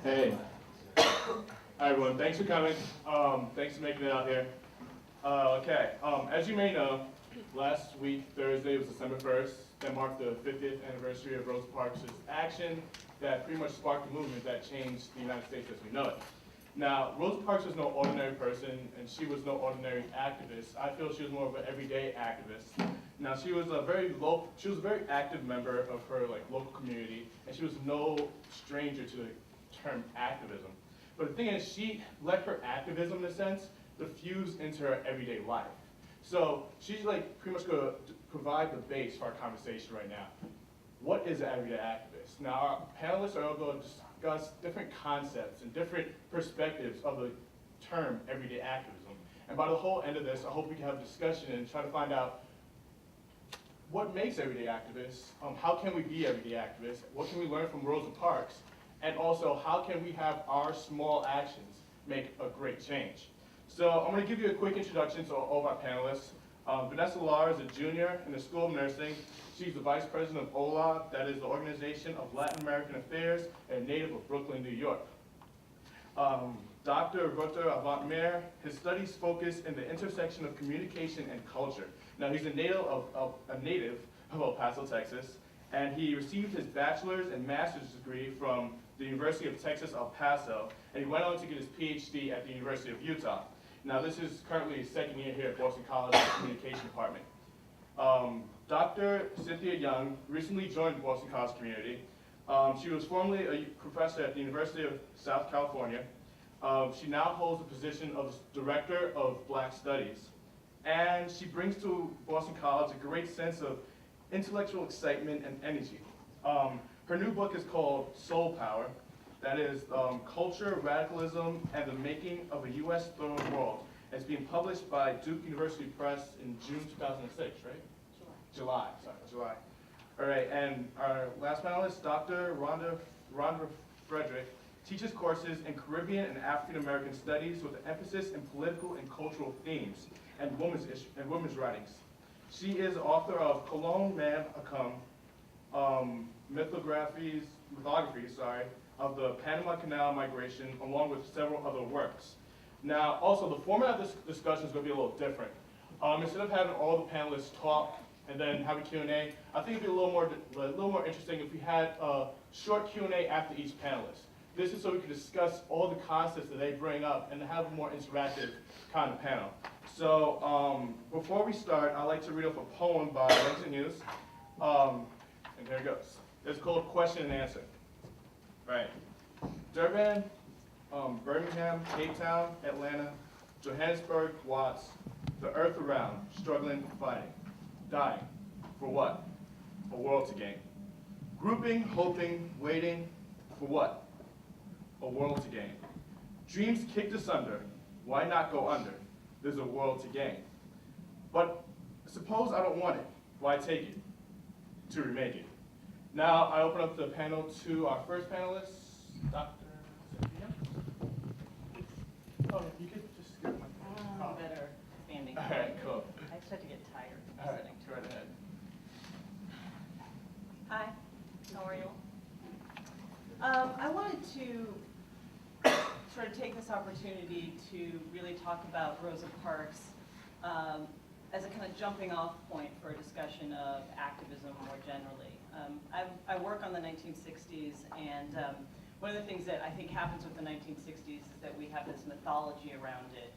Hey. Hi everyone, thanks for coming. Thanks for making it out here. Okay, as you may know, last week, Thursday, was December 1st. That marked the 50th anniversary of Rosa Parks' action that pretty much sparked a movement that changed the United States as we know it. Now, Rosa Parks was no ordinary person, and she was no ordinary activist. I feel she was more of an everyday activist. Now, she was a very active member of her local community, and she was no stranger to the term activism. But the thing is, she let her activism, in a sense, diffuse into her everyday life. So she's pretty much going to provide the base for our conversation right now. What is an everyday activist? Now, our panelists are all going to discuss different concepts and different perspectives of the term everyday activism. And by the whole end of this, I hope we can have a discussion and try to find out what makes everyday activists, how can we be everyday activists, what can we learn from Rosa Parks, and also how can we have our small actions make a great change. So I'm going to give you a quick introduction to all of our panelists. Vanessa Lar is a junior in the School of Nursing. She's the vice president of OLA, that is the Organization of Latin American Affairs, and native of Brooklyn, New York. Dr. Rosa Avantmer, his studies focus in the intersection of communication and culture. Now, he's a native of El Paso, Texas, and he received his bachelor's and master's degree from the University of Texas, El Paso, and he went on to get his PhD at the University of Utah. Now, this is currently his second year here at Boston College Communication Department. Dr. Cynthia Young recently joined the Boston College community. She was formerly a professor at the University of South California. She now holds the position of Director of Black Studies. And she brings to Boston College a great sense of intellectual excitement and energy. Her new book is called Soul Power. That is Culture, Radicalism, and the Making of a U.S. Third World. It's being published by Duke University Press in June 2006, right? July. All right, and our last panelist, Dr. Rhonda Frederick, teaches courses in Caribbean and African American studies with an emphasis in political and cultural themes and women's writings. She is author of Cologne Man Acum, mythography, of the Panama Canal migration, along with several other works. Now, also, the format of this discussion is going to be a little different. Instead of having all the panelists talk and then have a Q&A, I think it'd be a little more interesting if we had a short Q&A after each panelist. This is so we can discuss all the concepts that they bring up and have a more interactive kind of panel. So before we start, I'd like to read off a poem by Langston Hughes. And here it goes. It's called Question and Answer. Right. Durban, Birmingham, Cape Town, Atlanta, Johannesburg, Watts, the earth around, struggling, fighting, dying. For what? A world to gain. Grouping, hoping, waiting. For what? A world to gain. Dreams kicked asunder. Why not go under? There's a world to gain. But suppose I don't want it. Why take it? To remake it. Now I open up the panel to our first panelist, Dr. Cynthia. Oh, you could just skip my better standing. All right, cool. I start to get tired All right, sitting. go right ahead. Hi, how are you? I wanted to sort of take this opportunity to really talk about Rosa Parks as a kind of jumping off point for a discussion of activism more generally. I work on the 1960s, and one of the things that I think happens with the 1960s is that we have this mythology around it.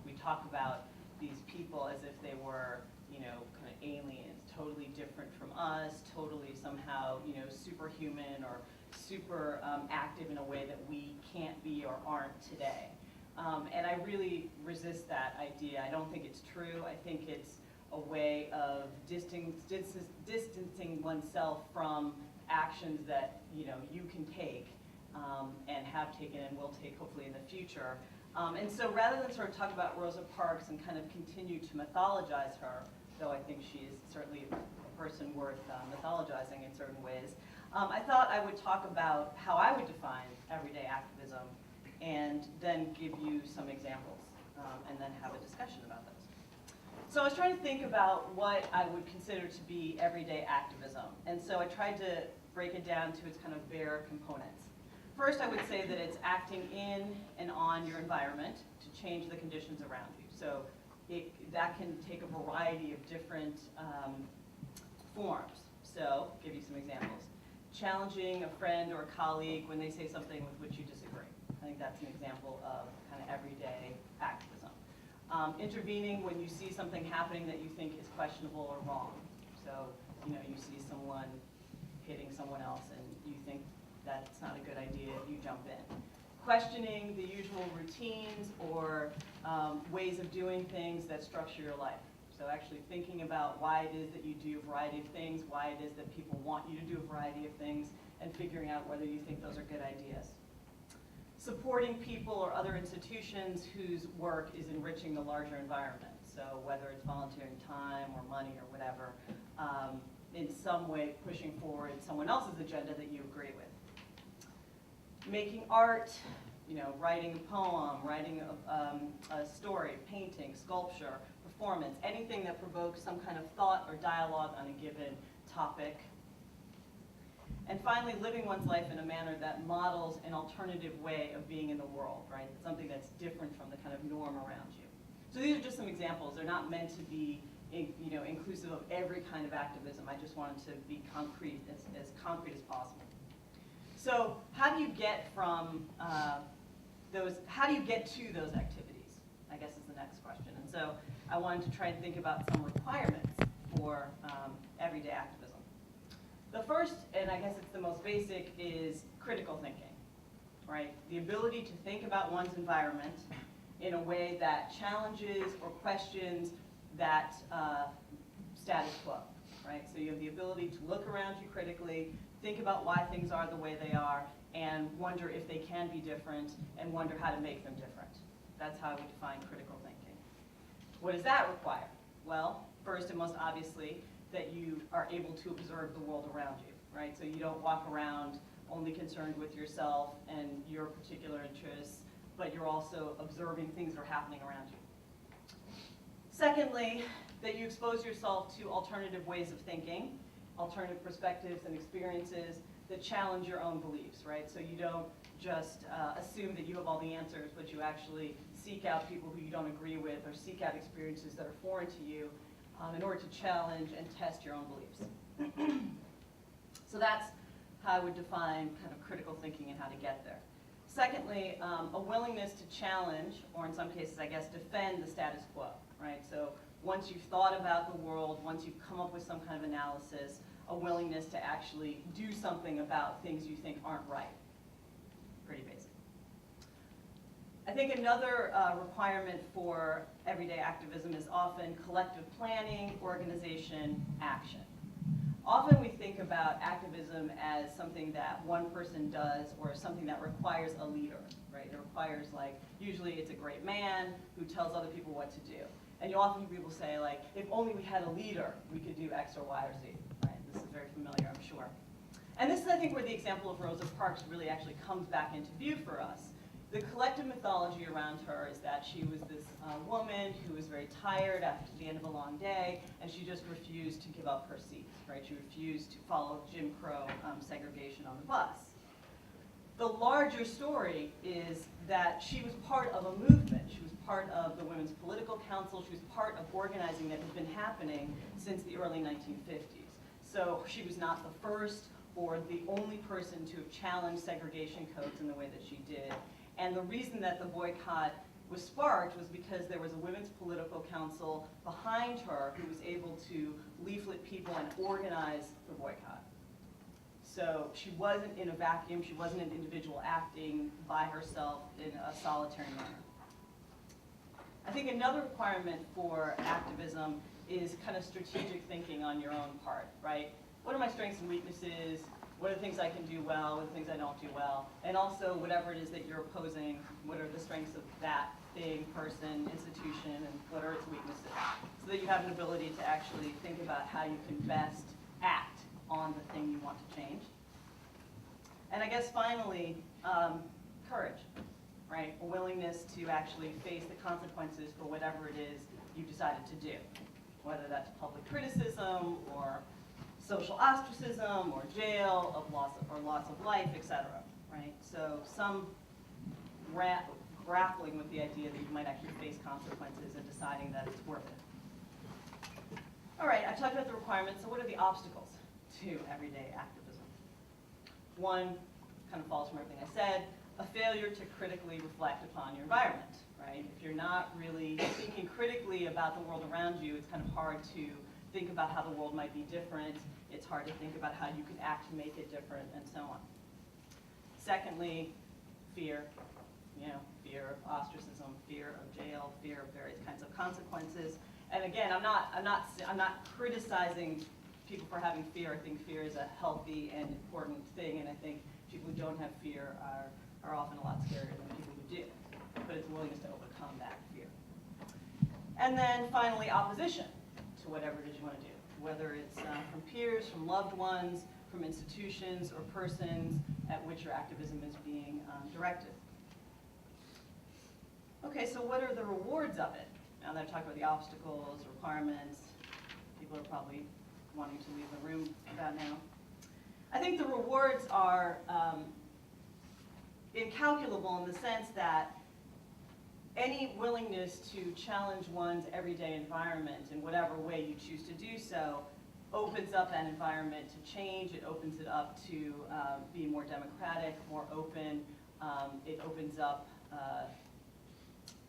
We talk about these people as if they were, kind of aliens, totally different from us, totally somehow, superhuman or super active in a way that we can't be or aren't today. And I really resist that idea. I don't think it's true. I think it's a way of distancing oneself from actions that you can take and have taken and will take hopefully in the future. And so rather than sort of talk about Rosa Parks and kind of continue to mythologize her, though I think she is certainly a person worth mythologizing in certain ways, I thought I would talk about how I would define everyday activism and then give you some examples and then have a discussion about those. So I was trying to think about what I would consider to be everyday activism. And so I tried to break it down to its kind of bare components. First, I would say that it's acting in and on your environment to change the conditions around you. So that can take a variety of different forms. So, give you some examples. Challenging a friend or a colleague when they say something with which you disagree. I think that's an example of kind of everyday activism. Intervening when you see something happening that you think is questionable or wrong. So, you see someone hitting someone else and you think that's not a good idea, you jump in. Questioning the usual routines or ways of doing things that structure your life. So actually thinking about why it is that you do a variety of things, why it is that people want you to do a variety of things, and figuring out whether you think those are good ideas. Supporting people or other institutions whose work is enriching the larger environment. So whether it's volunteering time or money or whatever, in some way pushing forward someone else's agenda that you agree with. Making art, writing a poem, writing a story, painting, sculpture, performance, anything that provokes some kind of thought or dialogue on a given topic. And finally, living one's life in a manner that models an alternative way of being in the world, right? Something that's different from the kind of norm around you. So these are just some examples. They're not meant to be inclusive of every kind of activism. I just wanted to be concrete, as concrete as possible. So how do you get from how do you get to those activities, I guess is the next question. And so I wanted to try and think about some requirements for everyday activism. The first, and I guess it's the most basic, is critical thinking, right? The ability to think about one's environment in a way that challenges or questions that status quo, right? So you have the ability to look around you critically, think about why things are the way they are, and wonder if they can be different, and wonder how to make them different. That's how I would define critical thinking. What does that require? Well, first and most obviously, that you are able to observe the world around you, right? So you don't walk around only concerned with yourself and your particular interests, but you're also observing things that are happening around you. Secondly, that you expose yourself to alternative ways of thinking, alternative perspectives and experiences that challenge your own beliefs, right? So you don't just assume that you have all the answers, but you actually seek out people who you don't agree with or seek out experiences that are foreign to you in order to challenge and test your own beliefs. So that's how I would define kind of critical thinking and how to get there. Secondly, a willingness to challenge, or in some cases, I guess, defend the status quo, right? So once you've thought about the world, once you've come up with some kind of analysis, a willingness to actually do something about things you think aren't right. Pretty basic. I think another requirement for everyday activism is often collective planning, organization, action. Often we think about activism as something that one person does or something that requires a leader, right? It requires, usually it's a great man who tells other people what to do. And you often hear people say, if only we had a leader, we could do X or Y or Z, right? This is very familiar, I'm sure. And this is, I think, where the example of Rosa Parks really actually comes back into view for us. The collective mythology around her is that she was this woman who was very tired after the end of a long day, and she just refused to give up her seat, right? She refused to follow Jim Crow segregation on the bus. The larger story is that she was part of a movement. She was part of the Women's Political Council. She was part of organizing that had been happening since the early 1950s. So she was not the first or the only person to have challenged segregation codes in the way that she did. And the reason that the boycott was sparked was because there was a Women's Political Council behind her who was able to leaflet people and organize the boycott. So she wasn't in a vacuum, she wasn't an individual acting by herself in a solitary manner. I think another requirement for activism is kind of strategic thinking on your own part, right? What are my strengths and weaknesses? What are the things I can do well? What are the things I don't do well? And also, whatever it is that you're opposing, what are the strengths of that thing, person, institution, and what are its weaknesses? So that you have an ability to actually think about how you can best act on the thing you want to change. And I guess finally, courage, right? A willingness to actually face the consequences for whatever it is you've decided to do, whether that's public criticism or social ostracism or jail, loss of life, etc. Right? right? So some grappling with the idea that you might actually face consequences and deciding that it's worth it. All right, I've talked about the requirements, so what are the obstacles to everyday activism? One kind of follows from everything I said, a failure to critically reflect upon your environment, right? If you're not really thinking critically about the world around you, it's kind of hard to think about how the world might be different. It's hard to think about how you could act to make it different, and so on. Secondly, fear. Fear of ostracism, fear of jail, fear of various kinds of consequences. And again, I'm not criticizing people for having fear. I think fear is a healthy and important thing, and I think people who don't have fear are often a lot scarier than people who do. But it's a willingness to overcome that fear. And then finally, opposition to whatever it is you want to do, whether it's from peers, from loved ones, from institutions or persons at which your activism is being directed. Okay, so what are the rewards of it? Now that I've talked about the obstacles, requirements, people are probably wanting to leave the room about now. I think the rewards are incalculable in the sense that any willingness to challenge one's everyday environment in whatever way you choose to do so opens up that environment to change. It opens it up to be more democratic, more open. It opens up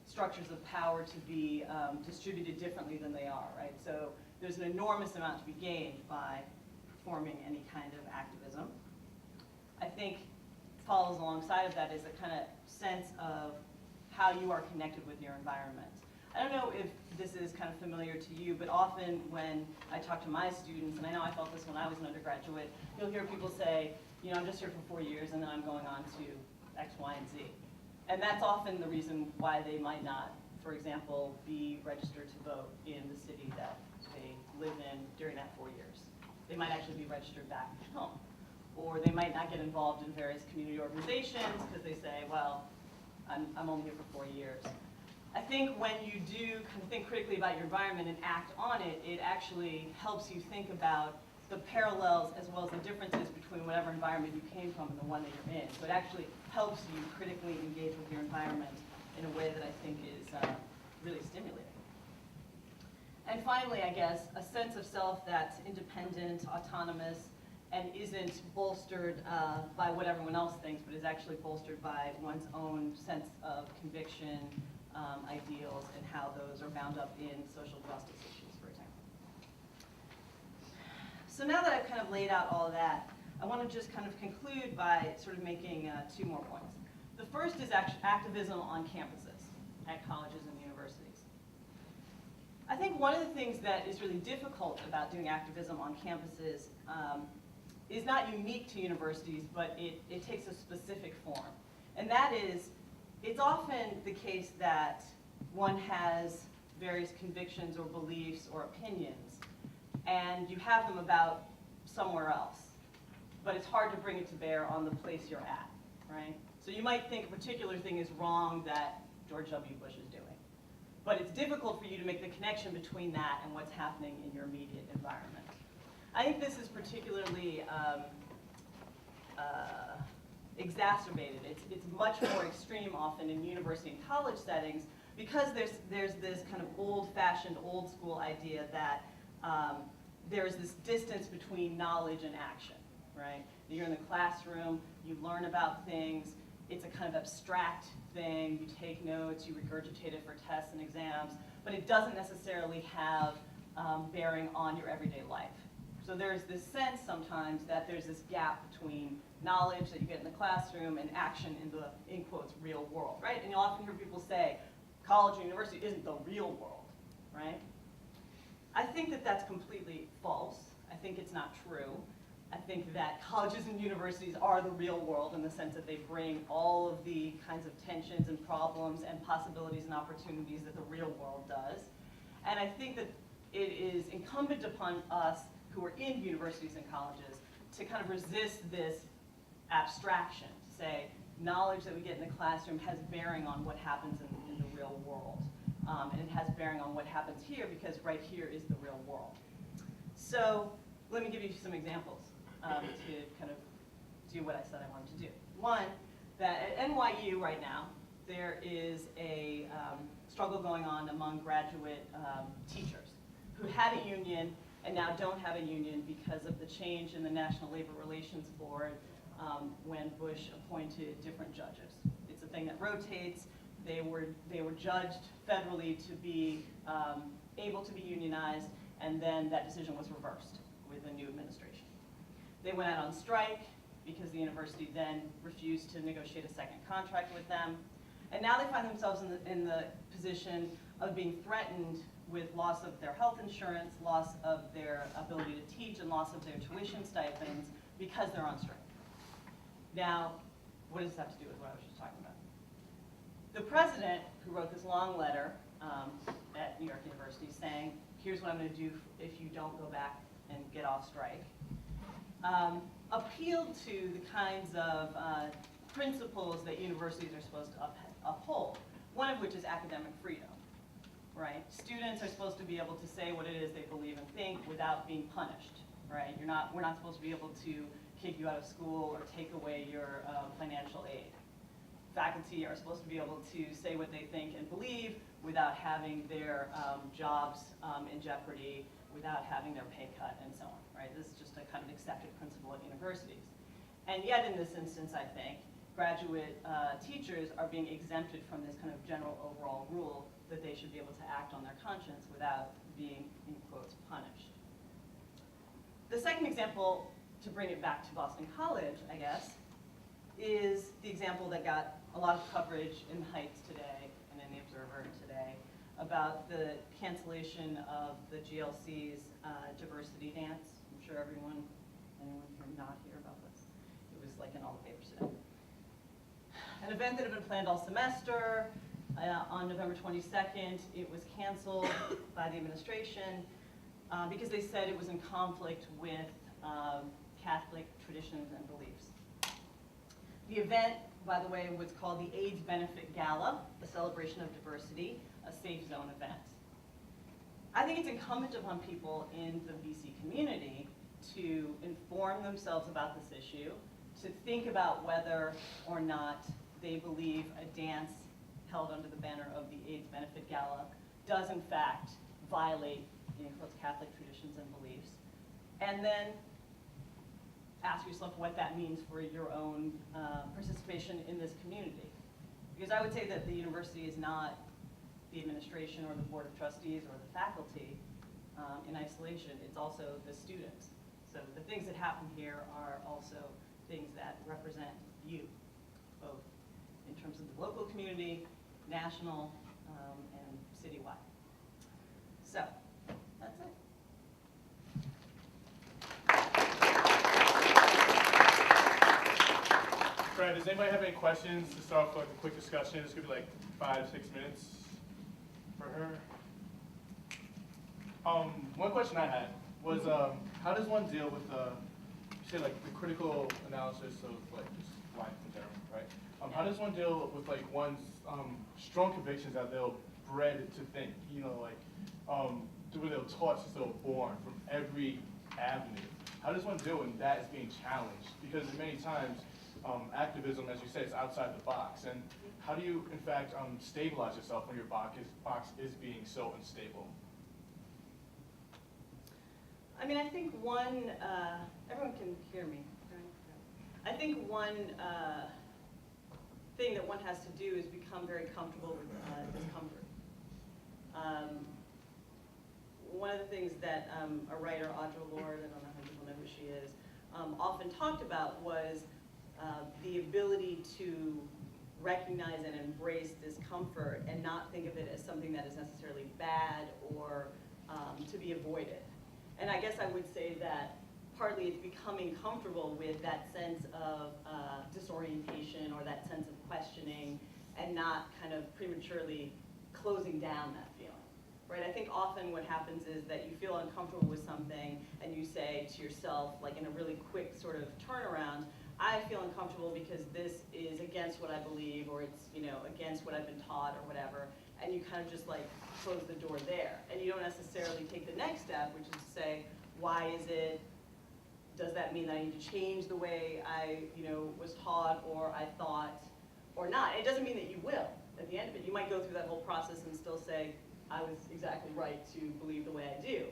structures of power to be distributed differently than they are, right? So there's an enormous amount to be gained by performing any kind of activism. I think follows alongside of that is a kind of sense of how you are connected with your environment. I don't know if this is kind of familiar to you, but often when I talk to my students, and I know I felt this when I was an undergraduate, you'll hear people say, I'm just here for 4 years and then I'm going on to X, Y, and Z. And that's often the reason why they might not, for example, be registered to vote in the city that they live in during that 4 years. They might actually be registered back home. Or they might not get involved in various community organizations because they say, well, I'm only here for 4 years. I think when you do kind of think critically about your environment and act on it, it actually helps you think about the parallels as well as the differences between whatever environment you came from and the one that you're in. So it actually helps you critically engage with your environment in a way that I think is really stimulating. And finally, I guess, a sense of self that's independent, autonomous, and isn't bolstered by what everyone else thinks, but is actually bolstered by one's own sense of conviction, ideals, and how those are bound up in social justice issues, for example. So now that I've kind of laid out all of that, I want to just kind of conclude by sort of making 2 more points. The first is activism on campuses, at colleges and universities. I think one of the things that is really difficult about doing activism on campuses is not unique to universities, but it takes a specific form. And that is, it's often the case that one has various convictions or beliefs or opinions, and you have them about somewhere else. But it's hard to bring it to bear on the place you're at, right? So you might think a particular thing is wrong that George W. Bush is doing. But it's difficult for you to make the connection between that and what's happening in your immediate environment. I think this is particularly exacerbated. It's much more extreme often in university and college settings because there's this kind of old-fashioned, old-school idea that there's this distance between knowledge and action, right? You're in the classroom, you learn about things, it's a kind of abstract thing, you take notes, you regurgitate it for tests and exams, but it doesn't necessarily have bearing on your everyday life. So there's this sense sometimes that there's this gap between knowledge that you get in the classroom and action in the, in quotes, real world, right? And you'll often hear people say, college or university isn't the real world, right? I think that that's completely false. I think it's not true. I think that colleges and universities are the real world in the sense that they bring all of the kinds of tensions and problems and possibilities and opportunities that the real world does. And I think that it is incumbent upon us who are in universities and colleges to kind of resist this abstraction, to say knowledge that we get in the classroom has bearing on what happens in the real world. And it has bearing on what happens here because right here is the real world. So let me give you some examples to kind of do what I said I wanted to do. One, that at NYU right now, there is a struggle going on among graduate teachers who had a union and now don't have a union because of the change in the National Labor Relations Board when Bush appointed different judges. It's a thing that rotates. They were judged federally to be able to be unionized, and then that decision was reversed with a new administration. They went out on strike because the university then refused to negotiate a second contract with them. And now they find themselves in the position of being threatened with loss of their health insurance, loss of their ability to teach, and loss of their tuition stipends because they're on strike. Now, what does this have to do with what I was just talking about? The president, who wrote this long letter at New York University saying, here's what I'm going to do if you don't go back and get off strike, appealed to the kinds of principles that universities are supposed to uphold, one of which is academic freedom, right? Students are supposed to be able to say what it is they believe and think without being punished, right? We're not supposed to be able to kick you out of school or take away your financial aid. Faculty are supposed to be able to say what they think and believe without having their jobs in jeopardy, without having their pay cut, and so on, right? This is just a kind of accepted principle at universities. And yet in this instance, I think, graduate teachers are being exempted from this kind of general overall rule that they should be able to act on their conscience without being, in quotes, punished. The second example, to bring it back to Boston College, I guess, is the example that got a lot of coverage in the Heights today and in the Observer today about the cancellation of the GLC's diversity dance. I'm sure anyone here not hear about this. It was like in all the papers today. An event that had been planned all semester. On November 22nd, it was canceled by the administration because they said it was in conflict with Catholic traditions and beliefs. The event, by the way, was called the AIDS Benefit Gala, a celebration of diversity, a safe zone event. I think it's incumbent upon people in the BC community to inform themselves about this issue, to think about whether or not they believe a dance held under the banner of the AIDS Benefit Gala does in fact violate, in quotes, Catholic traditions and beliefs, and then ask yourself what that means for your own participation in this community. Because I would say that the university is not the administration or the board of trustees or the faculty in isolation. It's also the students. So the things that happen here are also things that represent you, both in terms of the local community, national, and citywide. So that's it. Fred, does anybody have any questions to start off with a quick discussion? This could be like 5 to 6 minutes for her. One question I had was, how does one deal with say like the critical analysis of like just life in general, right? How does one deal with like one's strong convictions that they're bred to think, you know, like where they're taught since they were born from every avenue? How does one deal when that is being challenged? Because many times activism, as you say, is outside the box. And how do you, in fact, stabilize yourself when your box is being so unstable? I mean, I think one, everyone can hear me, right? I think one thing that one has to do is become very comfortable with discomfort. One of the things that a writer, Audre Lorde, I don't know how people know who she is, often talked about was the ability to recognize and embrace discomfort and not think of it as something that is necessarily bad or to be avoided. And I guess I would say that partly it's becoming comfortable with that sense of disorientation or that sense of questioning and not kind of prematurely closing down that feeling, right? I think often what happens is that you feel uncomfortable with something and you say to yourself, like in a really quick sort of turnaround, I feel uncomfortable because this is against what I believe, or it's, you know, against what I've been taught or whatever, and you kind of just like close the door there. And you don't necessarily take the next step, which is to say, why is it? does that mean that I need to change the way I, was taught or I thought or not? It doesn't mean that you will at the end of it. You might go through that whole process and still say, I was exactly right to believe the way I do.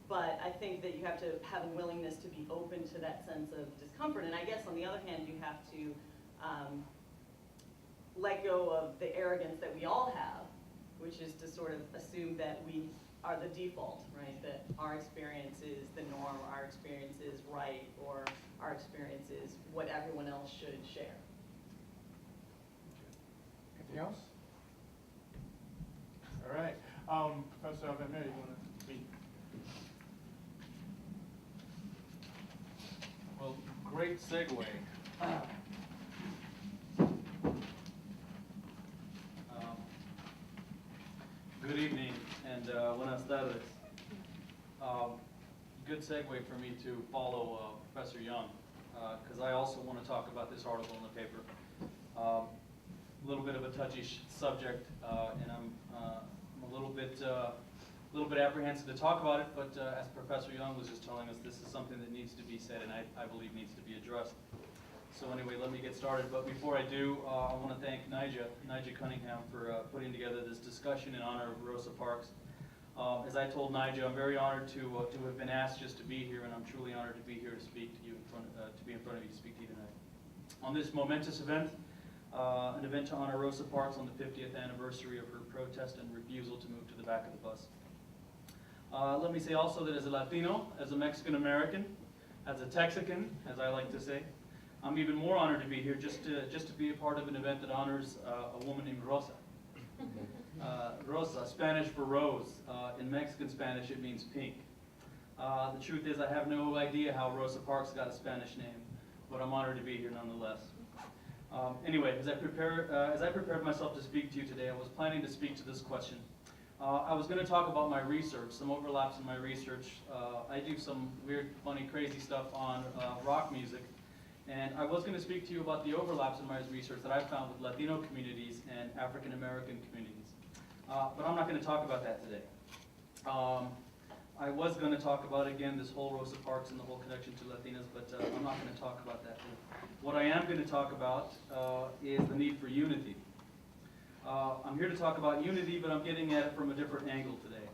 But I think that you have to have a willingness to be open to that sense of discomfort. And I guess on the other hand, you have to let go of the arrogance that we all have, which is to sort of assume that we are the default, right? That our experience is the norm, our experience is right, or our experience is what everyone else should share. Anything else? All right. Professor Alvin-Mary, you want to speak? Well, great segue. Good evening, and buenas tardes. Good segue for me to follow Professor Young, because I also want to talk about this article in the paper. A little bit of a touchy subject, and I'm a little bit apprehensive to talk about it, but as Professor Young was just telling us, this is something that needs to be said and I believe needs to be addressed. So anyway, let me get started. But before I do, I want to thank Nigel Cunningham for putting together this discussion in honor of Rosa Parks. As I told Nigel, I'm very honored to have been asked just to be here, and I'm truly honored to be here to speak to you to be in front of you to speak to you tonight on this momentous event. An event to honor Rosa Parks on the 50th anniversary of her protest and refusal to move to the back of the bus. Let me say also that as a Latino, as a Mexican American, as a Texican, as I like to say, I'm even more honored to be here just to be a part of an event that honors a woman named Rosa. Rosa, Spanish for rose. In Mexican Spanish, it means pink. The truth is, I have no idea how Rosa Parks got a Spanish name, but I'm honored to be here nonetheless. Anyway, as I prepared myself to speak to you today, I was planning to speak to this question. I was going to talk about my research, some overlaps in my research. I do some weird, funny, crazy stuff on rock music, and I was going to speak to you about the overlaps in my research that I found with Latino communities and African American communities. But I'm not going to talk about that today. I was going to talk about, again, this whole Rosa Parks and the whole connection to Latinas, but I'm not going to talk about that today. What I am going to talk about is the need for unity. I'm here to talk about unity, but I'm getting at it from a different angle today.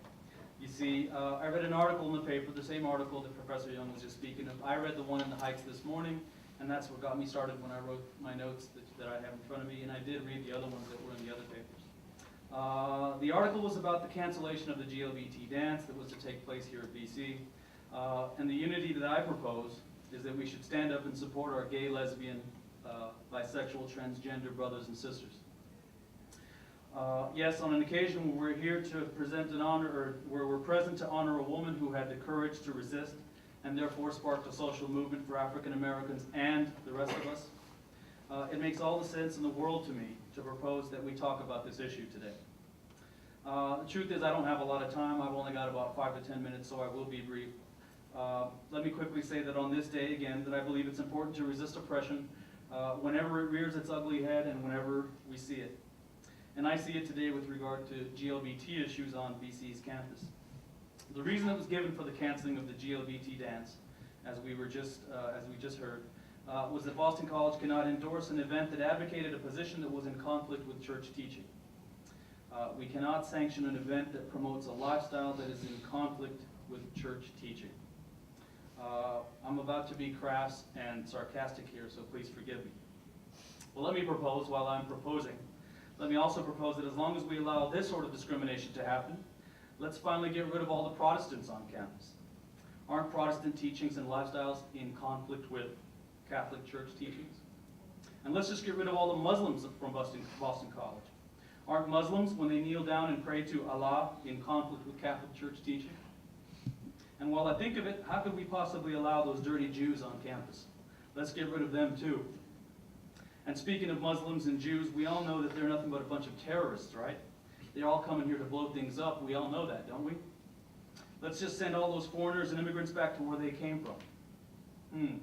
You see, I read an article in the paper, the same article that Professor Young was just speaking of. I read the one in the Heights this morning, and that's what got me started when I wrote my notes that I have in front of me, and I did read the other ones that were in the other papers. The article was about the cancellation of the GLBT dance that was to take place here at BC, and the unity that I propose is that we should stand up and support our gay, lesbian, bisexual, transgender brothers and sisters. Yes, on an occasion where we're here to present an honor, or where we're present to honor a woman who had the courage to resist and therefore sparked a social movement for African Americans and the rest of us, it makes all the sense in the world to me to propose that we talk about this issue today. The truth is, I don't have a lot of time. I've only got about 5 to 10 minutes, so I will be brief. Let me quickly say that on this day, again, that I believe it's important to resist oppression whenever it rears its ugly head and whenever we see it. And I see it today with regard to GLBT issues on BC's campus. The reason that was given for the canceling of the GLBT dance, as we just heard, was that Boston College cannot endorse an event that advocated a position that was in conflict with church teaching. We cannot sanction an event that promotes a lifestyle that is in conflict with church teaching. I'm about to be crass and sarcastic here, so please forgive me. Well, let me propose while I'm proposing. Let me also propose that as long as we allow this sort of discrimination to happen, let's finally get rid of all the Protestants on campus. Aren't Protestant teachings and lifestyles in conflict with Catholic church teachings? And let's just get rid of all the Muslims from Boston College. Aren't Muslims, when they kneel down and pray to Allah, in conflict with Catholic church teaching? And while I think of it, how could we possibly allow those dirty Jews on campus? Let's get rid of them too. And speaking of Muslims and Jews, we all know that they're nothing but a bunch of terrorists, right? They're all coming here to blow things up. We all know that, don't we? Let's just send all those foreigners and immigrants back to where they came from.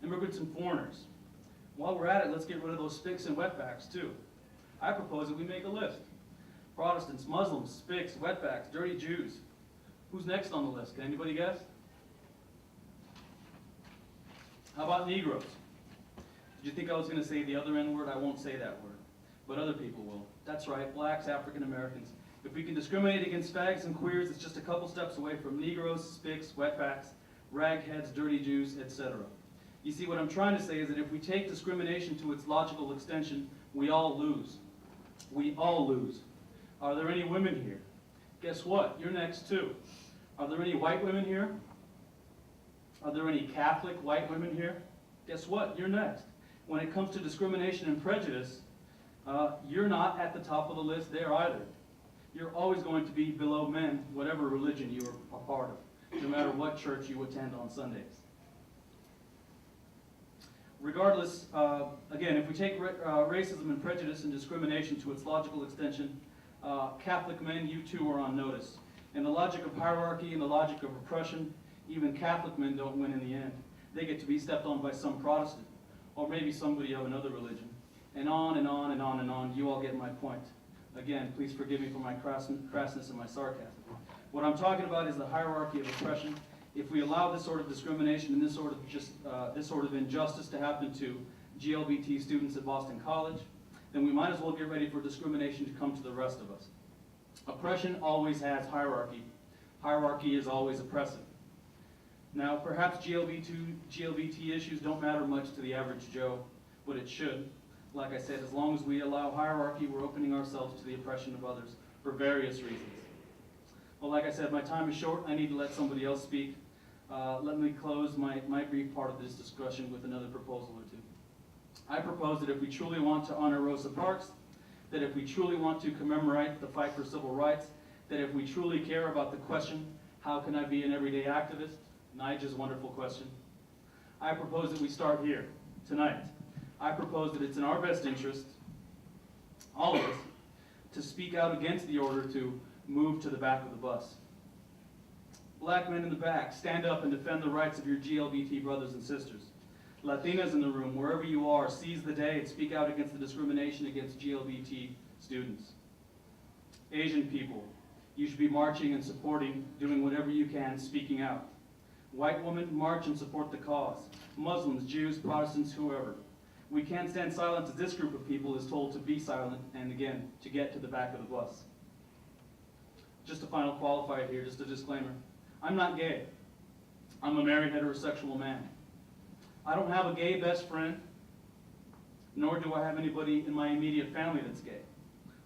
Immigrants and foreigners. While we're at it, let's get rid of those spics and wetbacks too. I propose that we make a list. Protestants, Muslims, spics, wetbacks, dirty Jews. Who's next on the list? Can anybody guess? How about Negroes? Did you think I was going to say the other N word? I won't say that word, but other people will. That's right, blacks, African Americans. If we can discriminate against fags and queers, it's just a couple steps away from Negroes, spics, wetbacks, ragheads, dirty Jews, etc. You see, what I'm trying to say is that if we take discrimination to its logical extension, we all lose. We all lose. Are there any women here? Guess what? You're next too. Are there any white women here? Are there any Catholic white women here? Guess what? You're next. When it comes to discrimination and prejudice, you're not at the top of the list there either. You're always going to be below men, whatever religion you are a part of, no matter what church you attend on Sundays. Regardless, again, if we take racism and prejudice and discrimination to its logical extension, Catholic men, you too are on notice. In the logic of hierarchy and the logic of oppression, even Catholic men don't win in the end. They get to be stepped on by some Protestant, or maybe somebody of another religion. And on and on and on and on, you all get my point. Again, please forgive me for my crassness and my sarcasm. What I'm talking about is the hierarchy of oppression. If we allow this sort of discrimination and this sort of injustice to happen to GLBT students at Boston College, then we might as well get ready for discrimination to come to the rest of us. Oppression always has hierarchy. Hierarchy is always oppressive. Now, perhaps GLBT issues don't matter much to the average Joe, but it should. Like I said, as long as we allow hierarchy, we're opening ourselves to the oppression of others for various reasons. Well, like I said, my time is short. I need to let somebody else speak. Let me close my brief part of this discussion with another proposal or two. I propose that if we truly want to honor Rosa Parks, that if we truly want to commemorate the fight for civil rights, that if we truly care about the question, how can I be an everyday activist? Nigel's wonderful question. I propose that we start here, tonight. I propose that it's in our best interest, all of us, to speak out against the order to move to the back of the bus. Black men in the back, stand up and defend the rights of your GLBT brothers and sisters. Latinas in the room, wherever you are, seize the day and speak out against the discrimination against GLBT students. Asian people, you should be marching and supporting, doing whatever you can, speaking out. White women, march and support the cause. Muslims, Jews, Protestants, whoever. We can't stand silent as this group of people is told to be silent and, again, to get to the back of the bus. Just a final qualifier here, just a disclaimer. I'm not gay. I'm a married heterosexual man. I don't have a gay best friend, nor do I have anybody in my immediate family that's gay,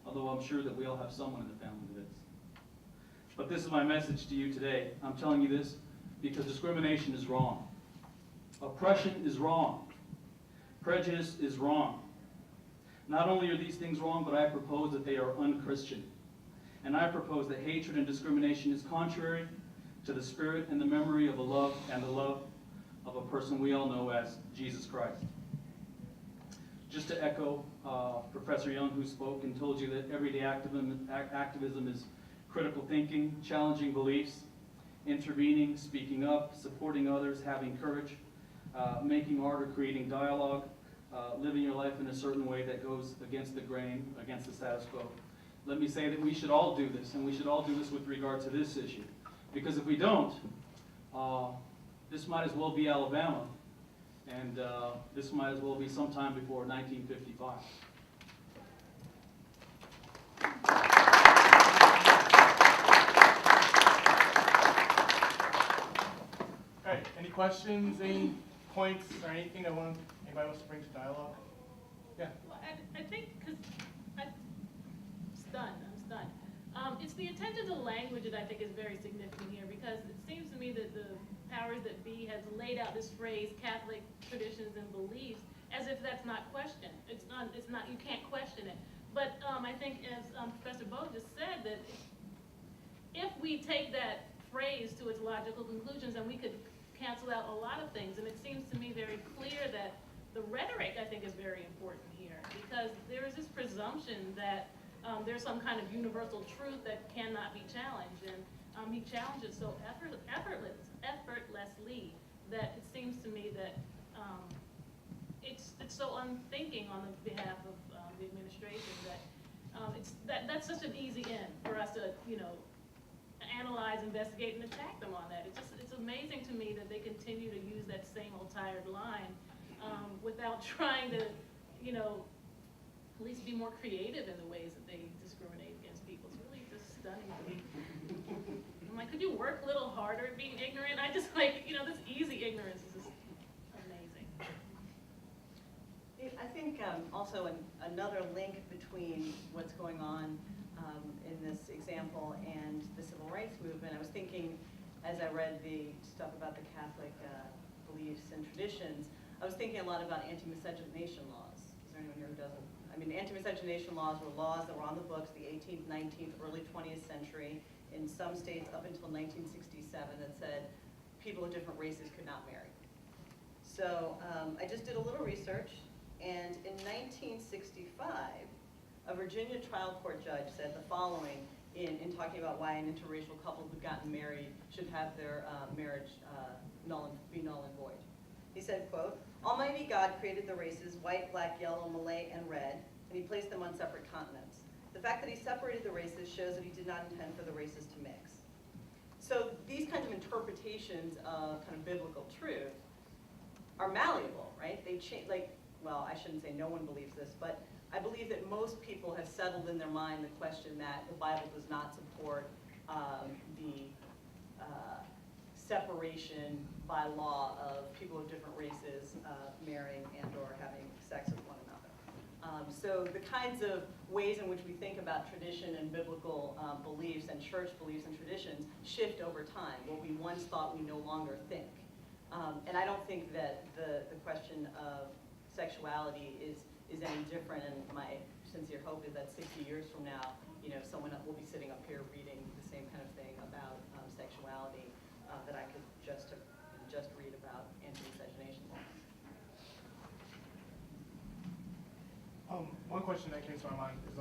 although I'm sure that we all have someone in the family that is. But this is my message to you today. I'm telling you this because discrimination is wrong. Oppression is wrong. Prejudice is wrong. Not only are these things wrong, but I propose that they are unchristian. And I propose that hatred and discrimination is contrary to the spirit and the memory of a love and the love of a person we all know as Jesus Christ. Just to echo Professor Young, who spoke and told you that everyday activism is critical thinking, challenging beliefs, intervening, speaking up, supporting others, having courage, making art or creating dialogue, living your life in a certain way that goes against the grain, against the status quo. Let me say that we should all do this, and we should all do this with regard to this issue. Because if we don't, this might as well be Alabama, and this might as well be sometime before 1955. All right, any questions, any points, or anything that anybody wants to bring to dialogue? Yeah. Well, I think, because I'm stunned. It's the intent of the language that I think is very significant here, because it seems to me that the powers that be has laid out this phrase, Catholic traditions and beliefs, as if that's not questioned. It's not, you can't question it. But I think, as Professor Bowe just said, that if we take that phrase to its logical conclusions, then we could cancel out a lot of things. And it seems to me very clear that the rhetoric, I think, is very important here, because there is this presumption that there's some kind of universal truth that cannot be challenged, and he challenges so effortlessly that it seems to me that it's so unthinking on the behalf of the administration that that's such an easy end for us to analyze, investigate, and attack them on that. It's amazing to me that they continue to use that same old tired line without trying to, you know, at least be more creative in the ways that they discriminate against people. It's really just stunning to me. I'm like, could you work a little harder at being ignorant? I just like, you know, this easy ignorance is just amazing. I think also another link between what's going on in this example and the civil rights movement, I was thinking as I read the stuff about the Catholic beliefs and traditions, I was thinking a lot about anti-miscegenation laws. Is there anyone here who doesn't? I mean, anti-miscegenation laws were laws that were on the books the 18th, 19th, early 20th century in some states up until 1967 that said people of different races could not marry. So I just did a little research, and in 1965, a Virginia trial court judge said the following in talking about why an interracial couple who'd gotten married should have their marriage be null and void. He said, quote, "Almighty God created the races white, black, yellow, Malay, and red, and he placed them on separate continents. The fact that he separated the races shows that he did not intend for the races to mix." So these kinds of interpretations of kind of biblical truth are malleable, right? They change, like, well, I shouldn't say no one believes this, but I believe that most people have settled in their mind the question that the Bible does not support the separation by law of people of different races marrying and or having sex with one another. So the kinds of ways in which we think about tradition and biblical beliefs and church beliefs and traditions shift over time. What we once thought we no longer think. And I don't think that the question of sexuality is any different, and my sincere hope is that 60 years from now, you know, someone will be sitting up here reading the same kind of thing about sexuality that I could just read about anti-miscegenation laws. One question that came to my mind is,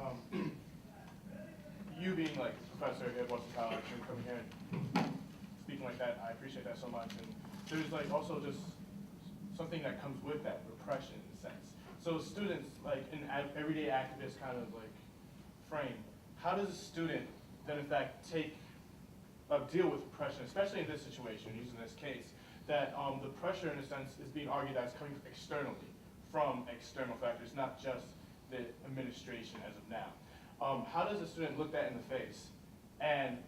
you being like a professor at Boston College and coming here and speaking like that, I appreciate that so much. And there's like also just something that comes with that, repression in a sense. So students, like an everyday activist kind of like frame, how does a student then in fact deal with repression, especially in this situation, using this case, that the pressure in a sense is being argued as coming externally, from external factors, not just the administration as of now. How does a student look that in the face and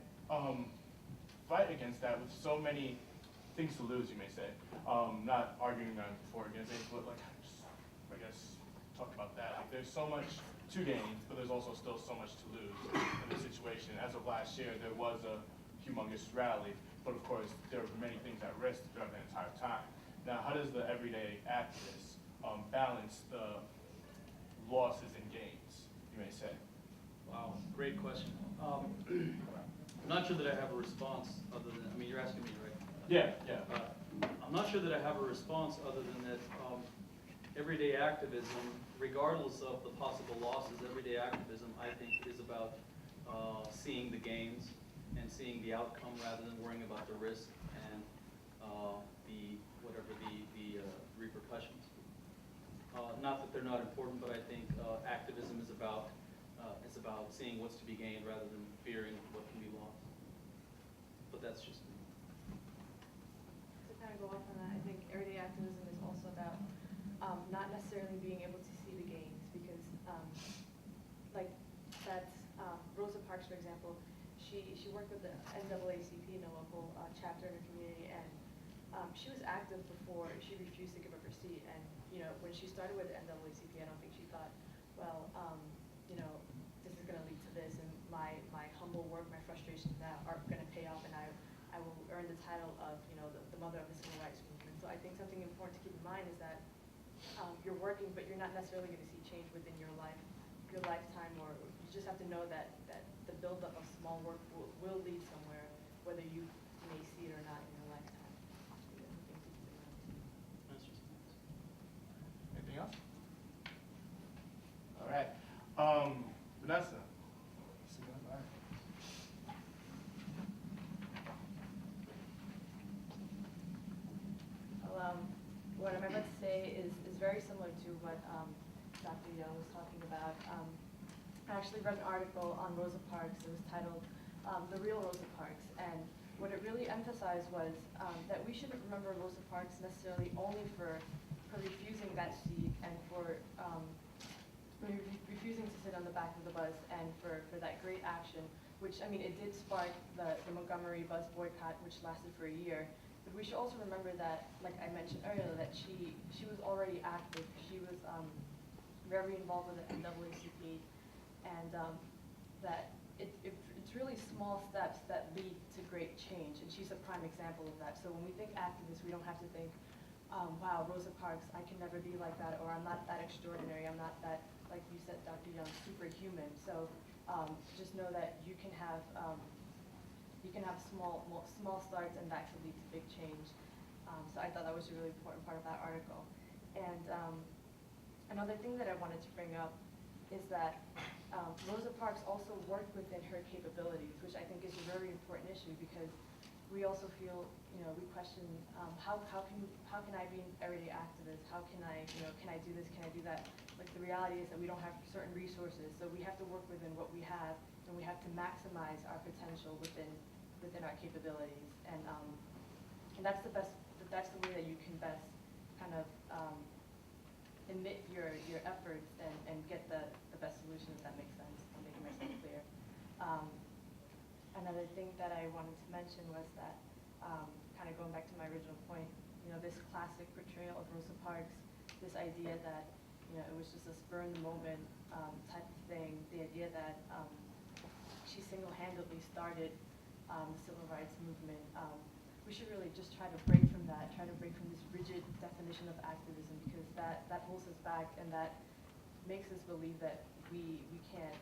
fight against that with so many things to lose, you may say? Not arguing for against it, but like, I guess, talk about that. Like, there's so much to gain, but there's also still so much to lose in this situation. As of last year, there was a humongous rally, but of course, there were many things at risk throughout the entire time. Now, how does the everyday activist balance the losses and gains, you may say? Wow, great question. I'm not sure that I have a response other than, I mean, you're asking me, right? Yeah, yeah. I'm not sure that I have a response other than that everyday activism, regardless of the possible losses, everyday activism, I think, is about seeing the gains and seeing the outcome rather than worrying about the risk and the repercussions. Not that they're not important, but I think activism is about seeing what's to be gained rather than fearing what can be lost. But that's just me. To kind of go off on that, I think everyday activism is also about not necessarily being able to see the gains, because like that's Rosa Parks, for example, she worked with the NAACP in a local chapter in her community, and she was active before she refused to give up her seat. And you know, when she started with the NAACP, I don't think she thought, well, you know, this is going to lead to this, and my humble work, my frustrations now are going to pay off, and I will earn the title of, you know, the mother of the civil rights movement. So I think something important to keep in mind is that you're working, but you're not necessarily going to see change within your lifetime, or you just have to know that the buildup of small work will lead somewhere, whether you may see it or not in your lifetime. That's just nice. Anything else? All right. Vanessa. Well, what I'm about to say is very similar to what Dr. Young was talking about. I actually read an article on Rosa Parks. It was titled the real Rosa Parks. And what it really emphasized was that we shouldn't remember Rosa Parks necessarily only for refusing that seat and for refusing to sit on the back of the bus and for that great action, which, I mean, it did spark the Montgomery bus boycott, which lasted for a year. But we should also remember that, like I mentioned earlier, that she was already active. She was very involved with the NAACP, and that it's really small steps that lead to great change, and she's a prime example of that. So when we think activists, we don't have to think, wow, Rosa Parks, I can never be like that, or I'm not that extraordinary, I'm not that, like you said, Dr. Young, superhuman. So just know that you can have small starts, and that could lead to big change. So I thought that was a really important part of that article. And another thing that I wanted to bring up is that Rosa Parks also worked within her capabilities, which I think is a very important issue, because we also feel, we question how can I be an everyday activist? How can I, can I do this? Can I do that? Like, the reality is that we don't have certain resources, so we have to work within what we have, and we have to maximize our potential within our capabilities. And that's the best. That's the way that you can best kind of emit your efforts and get the best solution, if that makes sense. I'm making myself clear. Another thing that I wanted to mention was that, kind of going back to my original point, this classic portrayal of Rosa Parks, this idea that, it was just a spur in the moment type of thing, the idea that she single-handedly started the civil rights movement. We should really just try to break from that, try to break from this rigid definition of activism, because that holds us back, and that makes us believe that we can't,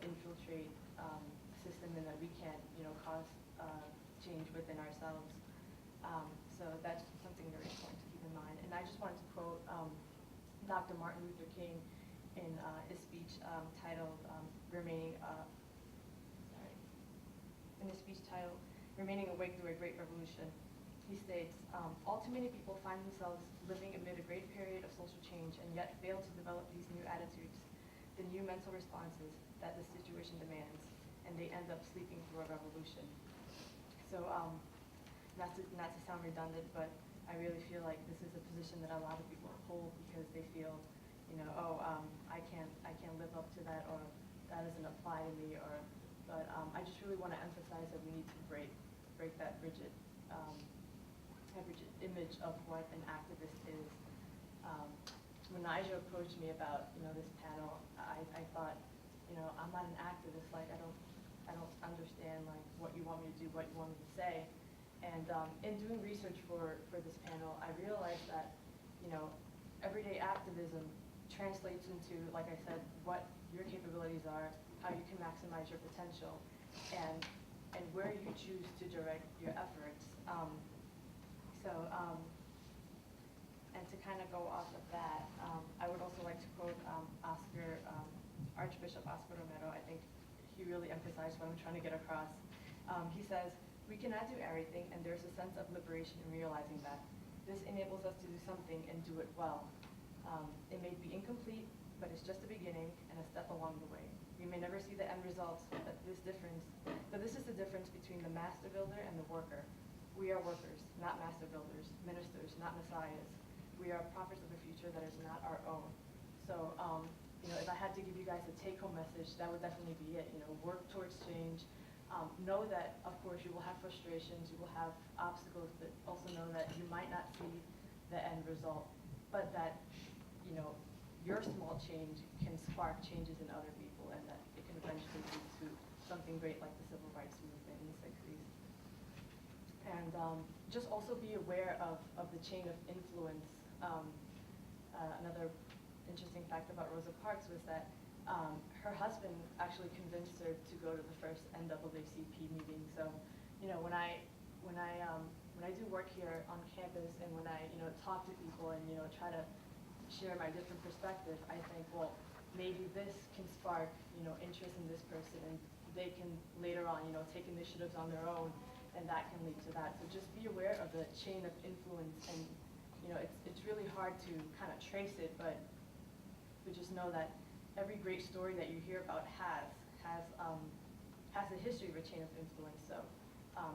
infiltrate the system, and that we can't, cause change within ourselves. So that's something very important to keep in mind. And I just wanted to quote Dr. Martin Luther King in his speech titled "Remaining." In his speech titled "Remaining Awake Through a Great Revolution," he states, "All too many people find themselves living amid a great period of social change and yet fail to develop these new attitudes, the new mental responses that the situation demands, and they end up sleeping through a revolution." So, not to sound redundant, but I really feel like this is a position that a lot of people hold because they feel, I can't live up to that, or that doesn't apply to me, or. But I just really want to emphasize that we need to break that rigid image of what an activist is. When Nigel approached me about this panel, I thought, I'm not an activist. Like, I don't understand like what you want me to do, what you want me to say. And in doing research for this panel, I realized that everyday activism translates into, like I said, what your capabilities are, how you can maximize your potential, and where you choose to direct your efforts. And to kind of go off of that, I would also like to quote Archbishop Oscar Romero. I think he really emphasized what I'm trying to get across. He says, "We cannot do everything, and there's a sense of liberation in realizing that. This enables us to do something and do it well. It may be incomplete, but it's just a beginning and a step along the way. We may never see the end results, but this is the difference between the master builder and the worker. We are workers, not master builders, ministers, not messiahs. We are prophets of a future that is not our own." So, if I had to give you guys a take-home message, that would definitely be it. Work towards change. Know that, of course, you will have frustrations, you will have obstacles, but also know that you might not see the end result, but that, your small change can spark changes in other people, and that it can eventually lead to something great like the civil rights movement in the 60s. And just also be aware of the chain of influence. Another interesting fact about Rosa Parks was that her husband actually convinced her to go to the first NAACP meeting. So, when I do work here on campus, and when I talk to people and try to share my different perspectives, I think, well, maybe this can spark interest in this person, and they can later on take initiatives on their own, and that can lead to that. So just be aware of the chain of influence, and it's really hard to kind of trace it, but just know that every great story that you hear about has has a history of a chain of influence. So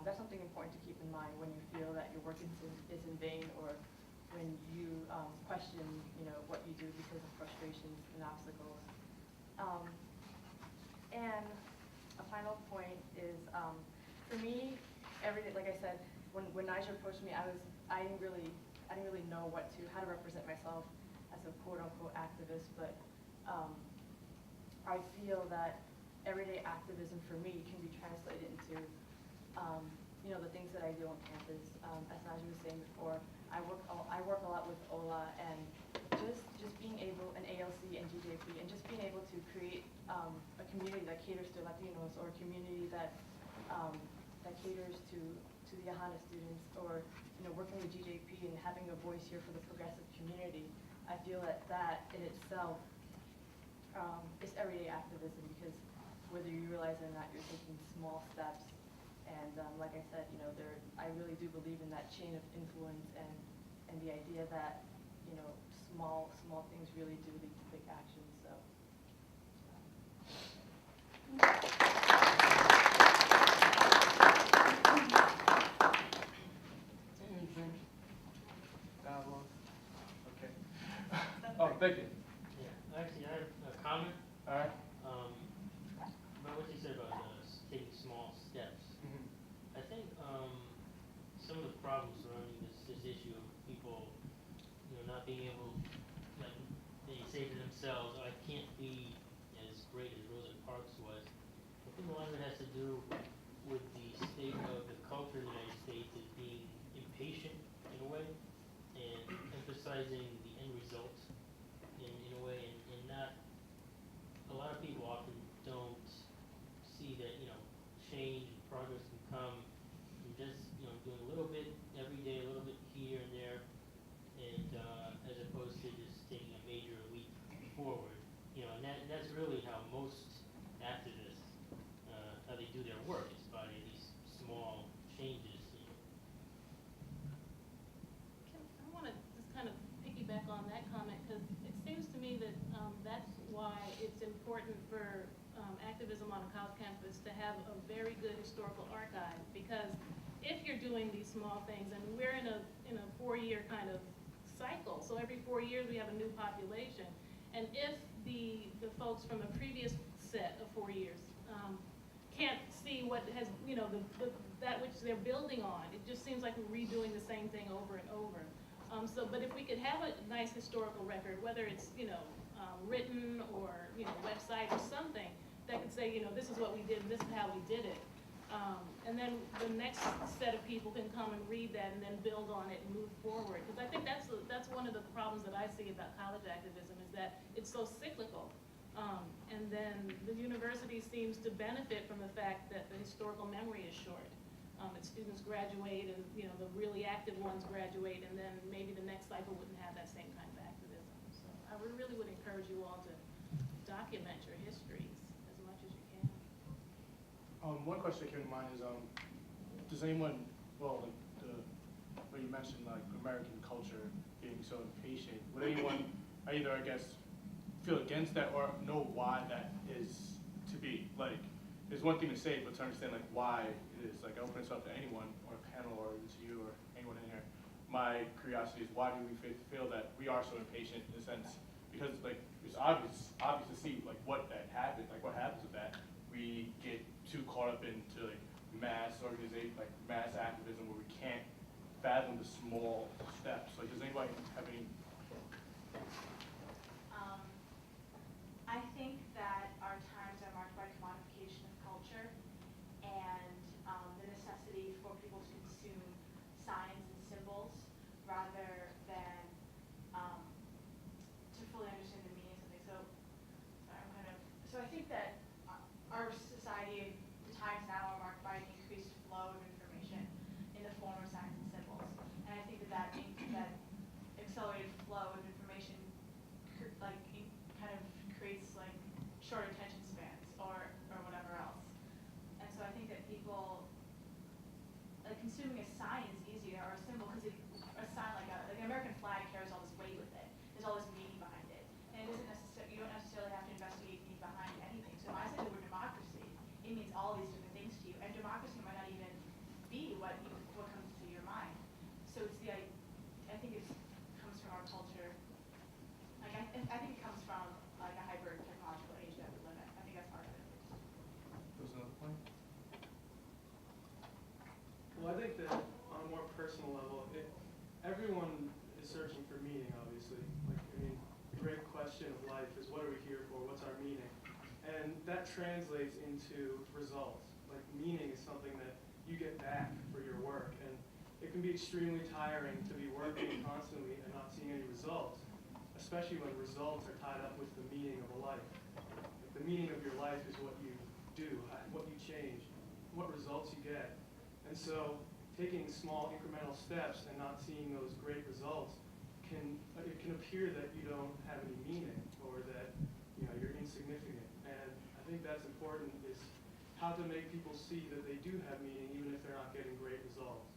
that's something important to keep in mind when you feel that your work is in vain, or when you question, what you do because of frustrations and obstacles. And a final point is, for me, every day, like I said, when Nigel approached me, I didn't really know how to represent myself as a quote unquote activist, but I feel that everyday activism for me can be translated into the things that I do on campus. As Nigel was saying before, I work a lot with OLA, and just being able, and ALC and GJP, and just being able to create a community that caters to Latinos, or a community that caters to the Ahana students, or working with GJP and having a voice here for the progressive community. I feel that in itself is everyday activism, because whether you realize it or not, you're taking small steps. And like I said, I really do believe in that chain of influence, and the idea that small things really do lead to big action. So. Okay. Oh, thank you. Yeah, actually, I have a comment All right. about what you said about taking small steps. I think some of the problems surrounding this issue of people, not being able, like they say to themselves, I can't be as great as Rosa Parks was. I think a lot of it has to do with the state of the culture in the United States as being impatient in a way, and emphasizing the end result in a way, and not, a lot of people often don't see that, change and progress can come from just, doing a little bit every day, a little bit here and there, and as opposed to just taking a major leap forward. And that's really how most activists, how they do their work, is by these small changes. I want to just kind of piggyback on that comment, because it seems to me that that's why it's important for activism on a college campus to have a very good historical archive, because if you're doing these small things, and we're in a 4-year kind of cycle, so every 4 years we have a new population, and if the folks from a previous set of 4 years can't see what has, that which they're building on, it just seems like we're redoing the same thing over and over. But if we could have a nice historical record, whether it's written or website or something that could say, this is what we did, this is how we did it. And then the next set of people can come and read that and then build on it and move forward. Because I think that's one of the problems that I see about college activism, is that it's so cyclical. And then the university seems to benefit from the fact that the historical memory is short. And students graduate, and the really active ones graduate, and then maybe the next cycle wouldn't have that same kind of activism. So I really would encourage you all to document your histories as much as you can. One question that came to mind is, does anyone, what you mentioned, like American culture being so impatient, would anyone either, I guess, feel against that or know why that is to be? Like, there's one thing to say, but to understand like why it is. Like, I open this up to anyone, or a panel, or even to you, or anyone in here. My curiosity is, why do we feel that we are so impatient in a sense? Because like it's obvious to see like what that happened, like what happens with that. We get too caught up into like mass organization, like mass activism, where we can't fathom the small steps. Like, does anybody have any? I think that our times are marked by commodification of culture, and the necessity for people to consume signs and symbols rather than to fully understand the meaning of something. So I think that our society, the times now, are marked by an increased flow of information in the form of signs and symbols. And I think that means that if it means all these different things to you, and democracy might not even be what comes to your mind. So it's I think it comes from our culture. Like I think it comes from like a hyper technological age that we live in. I think that's part of it. There's another point? Well, I think that on a more personal level, everyone is searching for meaning, obviously. Like, I mean, the great question of life is what are we here for? What's our meaning? And that translates into results. Like, meaning is something that you get back for your work. And it can be extremely tiring to be working constantly and not seeing any results, especially when results are tied up with the meaning of a life. Like, the meaning of your life is what you do, what you change, what results you get. And so taking small incremental steps and not seeing those great results it can appear that you don't have any meaning or that you're insignificant. And I think that's important, is how to make people see that they do have meaning even if they're not getting great results.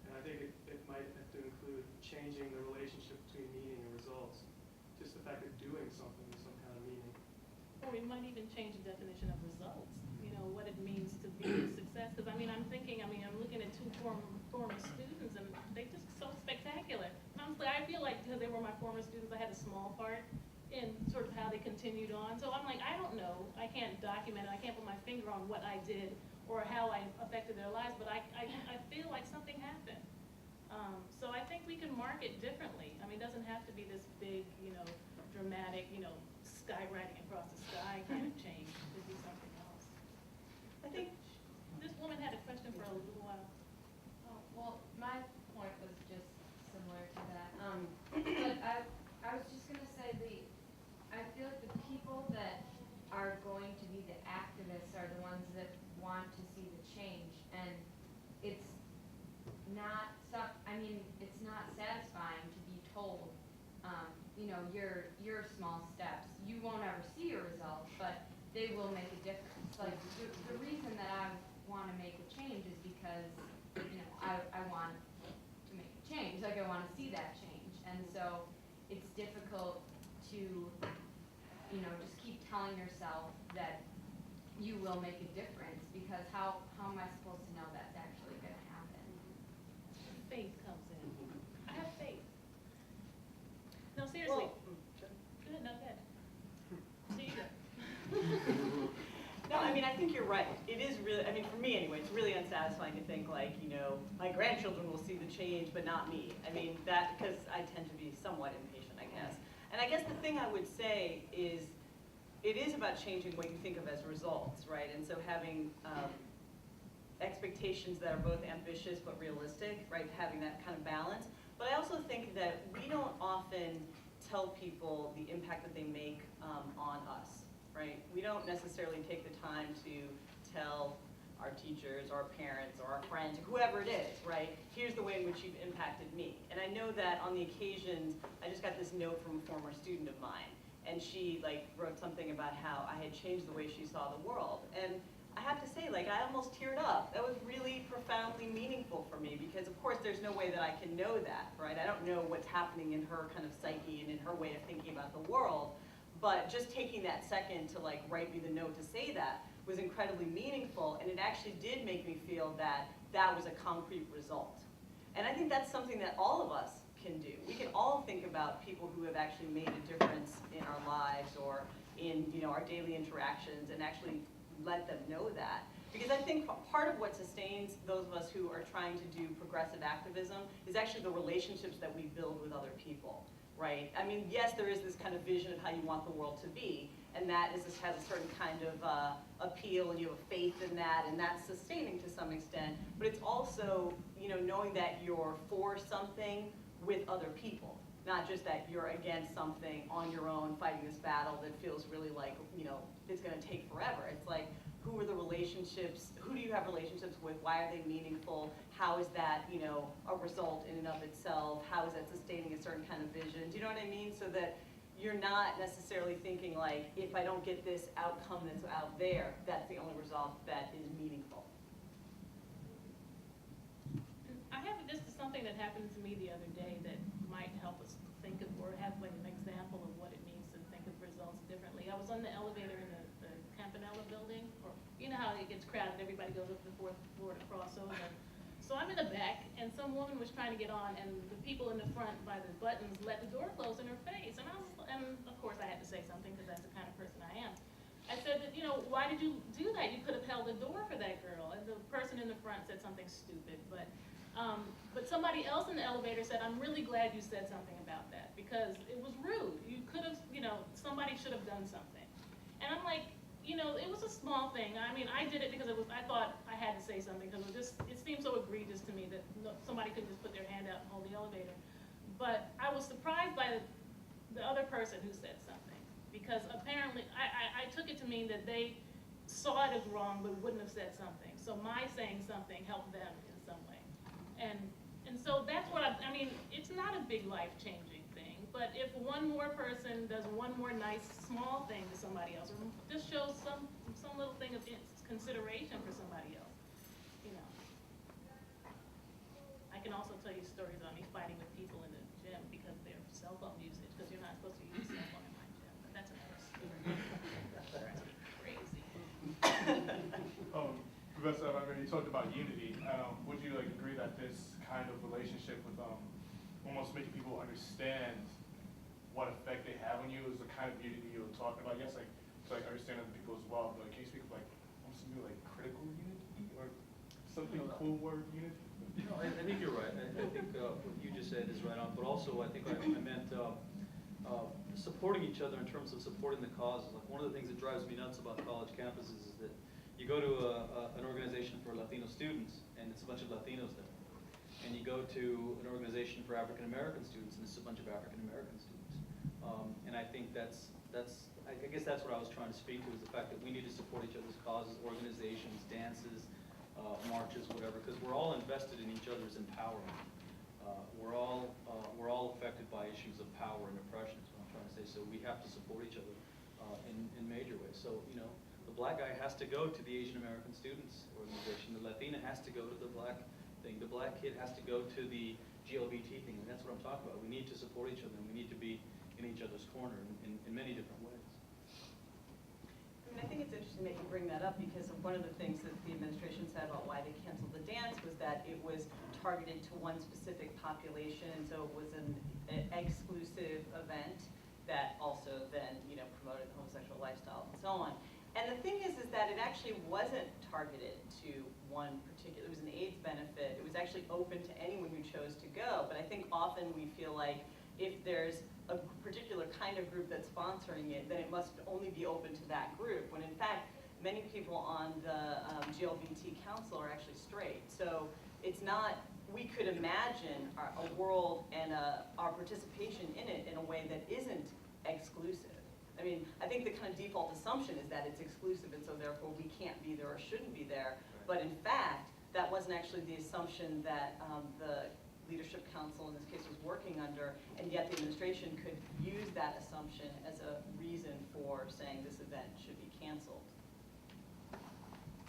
And I think it might have to include changing the relationship between meaning and results. Just the fact of doing something with some kind of meaning. Or we might even change the definition of results, what it means to be a success. Because I'm looking at two former students, and they just so spectacular. Honestly, I feel like because they were my former students, I had a small part in sort of how they continued on. So I'm like, I don't know. I can't document it. I can't put my finger on what I did or how I affected their lives, but I feel like something happened. So I think we can market differently. It doesn't have to be this big, dramatic, skywriting across the sky kind of change. It could be something else. I think This woman had a question for a little while. Oh, well, my point was just similar to that. But I was just gonna say I feel like the people that are going to be the activists are the ones that want to see the change, and it's not it's not satisfying to be told, your small steps. You won't ever see your results, but they will make a difference. Like the reason that I want to make a change is because I want to make a change. Like I want to see that change, and so it's difficult to just keep telling yourself that you will make a difference, because how am I supposed to know that's actually going to happen? Faith comes in. I have faith. No, seriously. Good, no, good. See you. No, I think you're right. It is really, for me anyway, it's really unsatisfying to think like, my grandchildren will see the change, but not me. Because I tend to be somewhat impatient, I guess. And I guess the thing I would say is, it is about changing what you think of as results, right? And so having expectations that are both ambitious but realistic, right? Having that kind of balance. But I also think that we don't often tell people the impact that they make on us, right? We don't necessarily take the time to tell our teachers, our parents, or our friends, whoever it is, right? Here's the way in which you've impacted me. And I know that on the occasions, I just got this note from a former student of mine, and she wrote something about how I had changed the way she saw the world. And I have to say, I almost teared up. That was really profoundly meaningful for me, because of course there's no way that I can know that, right? I don't know what's happening in her kind of psyche and in her way of thinking about the world, but just taking that second to write me the note to say that was incredibly meaningful, and it actually did make me feel that that was a concrete result. And I think that's something that all of us can do. We can all think about people who have actually made a difference in our lives or in our daily interactions, and actually let them know that. Because I think part of what sustains those of us who are trying to do progressive activism is actually the relationships that we build with other people, right? Yes, there is this kind of vision of how you want the world to be, and that has a certain kind of appeal, and you have a faith in that, and that's sustaining to some extent. But it's also, knowing that you're for something with other people, not just that you're against something on your own, fighting this battle that feels really like, it's going to take forever. It's like, who are the relationships? Who do you have relationships with? Why are they meaningful? How is that, a result in and of itself? How is that sustaining a certain kind of vision? Do you know what I mean? So that you're not necessarily thinking if I don't get this outcome that's out there, that's the only result that is meaningful. This is something that happened to me the other day that might help us think of, or have an example of what it means to think of results differently. I was on the elevator in the Campanella building, or You know how it gets crowded, everybody goes up to the fourth floor to cross over. So I'm in the back, and some woman was trying to get on, and the people in the front by the buttons let the door close in her face. And of course I had to say something, because that's the kind of person I am. I said that, you know, why did you do that? You could have held the door for that girl. And the person in the front said something stupid, but somebody else in the elevator said, I'm really glad you said something about that, because it was rude. You could have, you know, somebody should have done something. And I'm like, you know, it was a small thing. I mean, I did it because I thought I had to say something, because it seemed so egregious to me that somebody could just put their hand out and hold the elevator. But I was surprised by the other person who said something, because apparently I took it to mean that they saw it as wrong but wouldn't have said something. So my saying something helped them in some way. And so that's what I mean, it's not a big life-changing thing, but if one more person does one more nice small thing to somebody else, or just shows some little thing of consideration for somebody else, you know. I can also tell you stories on me fighting with people in the gym because of their cell phone usage, because you're not supposed to use cell phone in my gym, but that's another story. That's crazy. Professor, I mean, you talked about unity. Would you like agree that this kind of relationship with almost making people understand what effect they have on you is the kind of unity you were talking about? Yes, like to like understand other people as well. But like, can you speak of like almost something like critical unity or something cool word unity? You know, I think you're right. I think what you just said is right on. But also, I think I meant supporting each other in terms of supporting the causes. Like one of the things that drives me nuts about college campuses is that you go to an organization for Latino students, and it's a bunch of Latinos there. And you go to an organization for African American students, and it's a bunch of African American students. And I think I guess that's what I was trying to speak to, is the fact that we need to support each other's causes, organizations, dances, marches, whatever, because we're all invested in each other's empowerment. We're all affected by issues of power and oppression, is what I'm trying to say. So we have to support each other in major ways. So, you know, the black guy has to go to the Asian American Students Organization. The Latina has to go to the black thing. The black kid has to go to the GLBT thing. And that's what I'm talking about. We need to support each other, and we need to be in each other's corner in many different ways. I mean, I think it's interesting that you bring that up, because one of the things that the administration said about why they canceled the dance was that it was targeted to one specific population, and so it was an exclusive event that also then, you know, promoted the homosexual lifestyle and so on. And the thing is that it actually wasn't targeted to one particular, it was an AIDS benefit. It was actually open to anyone who chose to go. But I think often we feel like if there's a particular kind of group that's sponsoring it, then it must only be open to that group, when in fact, many people on the GLBT council are actually straight. So it's not, we could imagine a world and our participation in it in a way that isn't exclusive. I mean, I think the kind of default assumption is that it's exclusive, and so therefore we can't be there or shouldn't be there. But in fact, that wasn't actually the assumption that the Leadership Council in this case was working under, and yet the administration could use that assumption as a reason for saying this event should be canceled.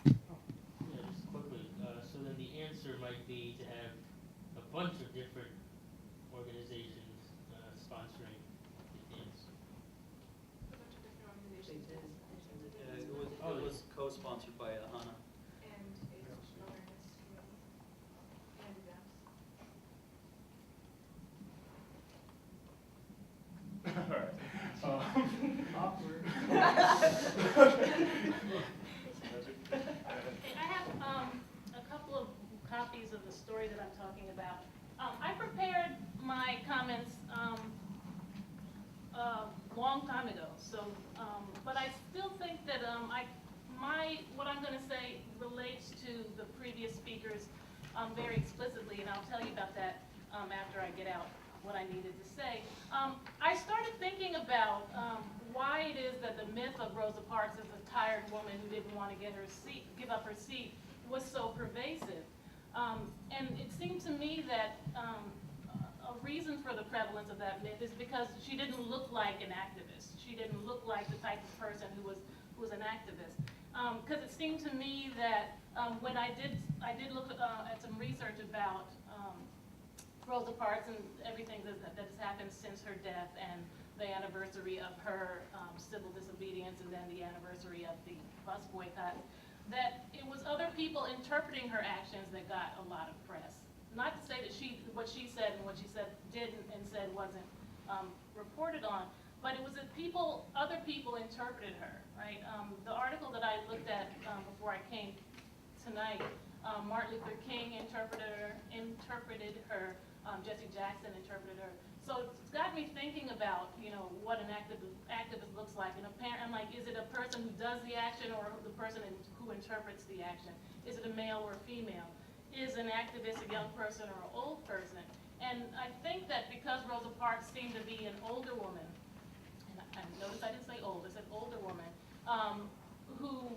Yeah, just quickly, so then the answer might be to have a bunch of different organizations sponsoring the dance. A bunch of different organizations. It was co-sponsored by HANA. And AIDS awareness committee and events. All right. Awkward. I have a couple of copies of the story that I'm talking about. I prepared my comments a long time ago, so but I still think that what I'm going to say relates to the previous speakers very explicitly, and I'll tell you about that after I get out what I needed to say. I started thinking about why it is that the myth of Rosa Parks as a tired woman who didn't want to give up her seat was so pervasive. And it seemed to me that a reason for the prevalence of that myth is because she didn't look like an activist. She didn't look like the type of person who was an activist. Because it seemed to me that when I did look at some research about Rosa Parks and everything that has happened since her death, and the anniversary of her civil disobedience, and then the anniversary of the bus boycott, that it was other people interpreting her actions that got a lot of press. Not to say that what she said and what she said didn't and said wasn't reported on, but it was that other people interpreted her, right? The article that I looked at before I came tonight, Martin Luther King interpreted her, Jesse Jackson interpreted her. So it's got me thinking about, what an activist looks like. And I'm like, is it a person who does the action or the person who interprets the action? Is it a male or a female? Is an activist a young person or an old person? And I think that because Rosa Parks seemed to be an older woman, and I notice I didn't say old, I said older woman, who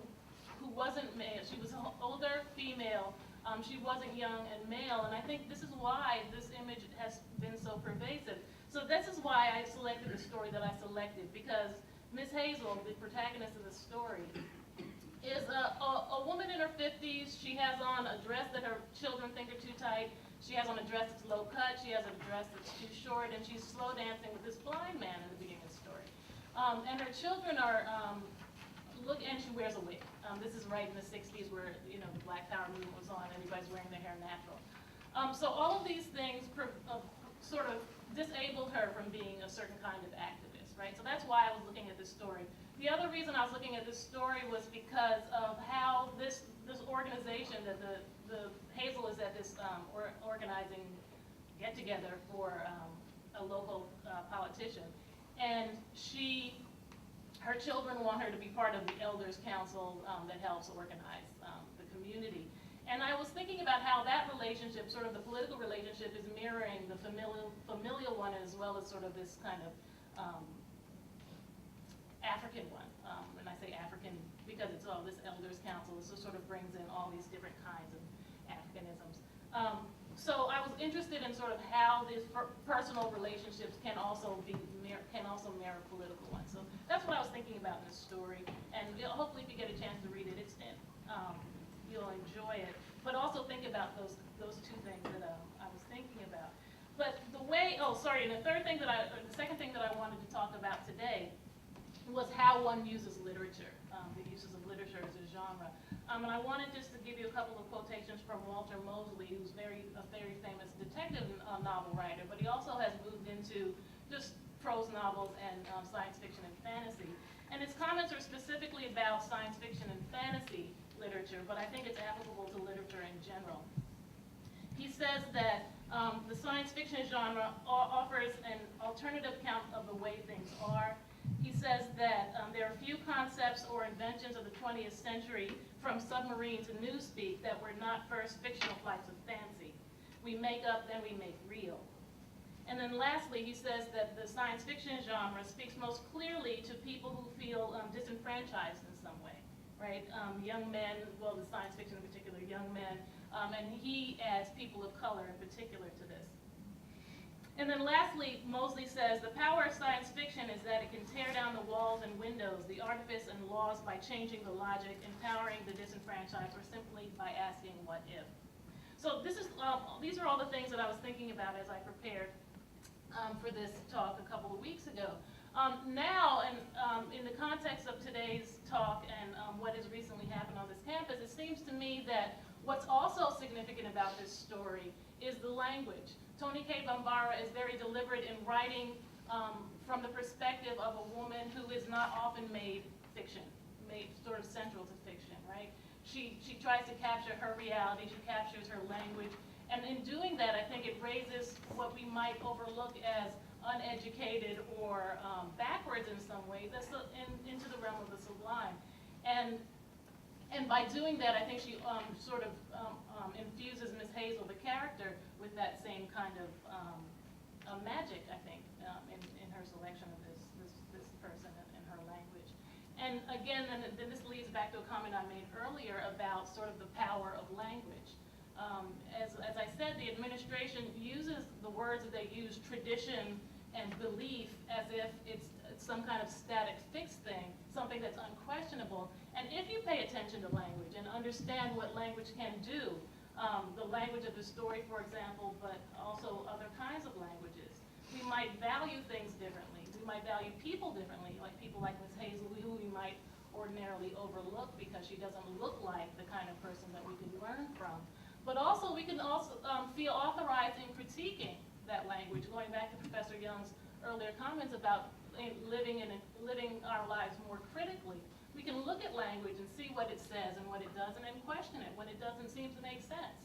wasn't male. She was older, female. She wasn't young and male, and I think this is why this image has been so pervasive. So this is why I selected the story that I selected, because Miss Hazel, the protagonist of the story, is a woman in her 50s. She has on a dress that her children think are too tight. She has on a dress that's low cut. She has a dress that's too short, and she's slow dancing with this blind man in the beginning of the story. And her children are, and she wears a wig. This is right in the 60s where, the Black Power movement was on. Everybody's wearing their hair natural. So all of these things sort of disabled her from being a certain kind of activist, right? So that's why I was looking at this story. The other reason I was looking at this story was because of how this organization that the Hazel is at this organizing get-together for a local politician, and her children want her to be part of the Elders Council that helps organize the community. And I was thinking about how that relationship, sort of the political relationship, is mirroring the familial one, as well as sort of this kind of African one. And I say African because it's all this Elders Council. This sort of brings in all these different kinds of Africanisms. So I was interested in sort of how these personal relationships can also mirror political ones. So that's what I was thinking about in this story. And hopefully, if you get a chance to read it, you'll enjoy it. But also think about those two things that I was thinking about. But and the second thing that I wanted to talk about today was how one uses literature, the uses of literature as a genre. And I wanted just to give you a couple of quotations from Walter Mosley, who's a very famous detective novel writer, but he also has moved into just prose novels and science fiction and fantasy. And his comments are specifically about science fiction and fantasy literature, but I think it's applicable to literature in general. He says that the science fiction genre offers an alternative account of the way things are. He says that there are few concepts or inventions of the 20th century, from submarine to newspeak, that were not first fictional flights of fancy. We make up, then we make real. And then lastly, he says that the science fiction genre speaks most clearly to people who feel disenfranchised in some way, right? Young men, well, the science fiction in particular, young men, and he adds people of color in particular to this. And then lastly, Mosley says, the power of science fiction is that it can tear down the walls and windows, the artifice and laws by changing the logic, empowering the disenfranchised, or simply by asking what if. So these are all the things that I was thinking about as I prepared for this talk a couple of weeks ago. Now, in the context of today's talk and what has recently happened on this campus, it seems to me that what's also significant about this story is the language. Toni K. Bambara is very deliberate in writing from the perspective of a woman who is not often made fiction, made sort of central to fiction, right? She tries to capture her reality, she captures her language, and in doing that, I think it raises what we might overlook as uneducated or backwards in some ways, into the realm of the sublime. And by doing that, I think she sort of infuses Miss Hazel, the character, with that same kind of magic, I think, in her selection of this person and her language. And again, then this leads back to a comment I made earlier about sort of the power of language. As I said, the administration uses the words that they use, tradition and belief, as if it's some kind of static fixed thing, something that's unquestionable. And if you pay attention to language and understand what language can do, the language of the story, for example, but also other kinds of languages, we might value things differently. We might value people differently, like people like Miss Hazel, who we might ordinarily overlook because she doesn't look like the kind of person that we could learn from. But also, we can also feel authorized in critiquing that language, going back to Professor Young's earlier comments about living our lives more critically. We can look at language and see what it says and what it doesn't, and question it when it doesn't seem to make sense.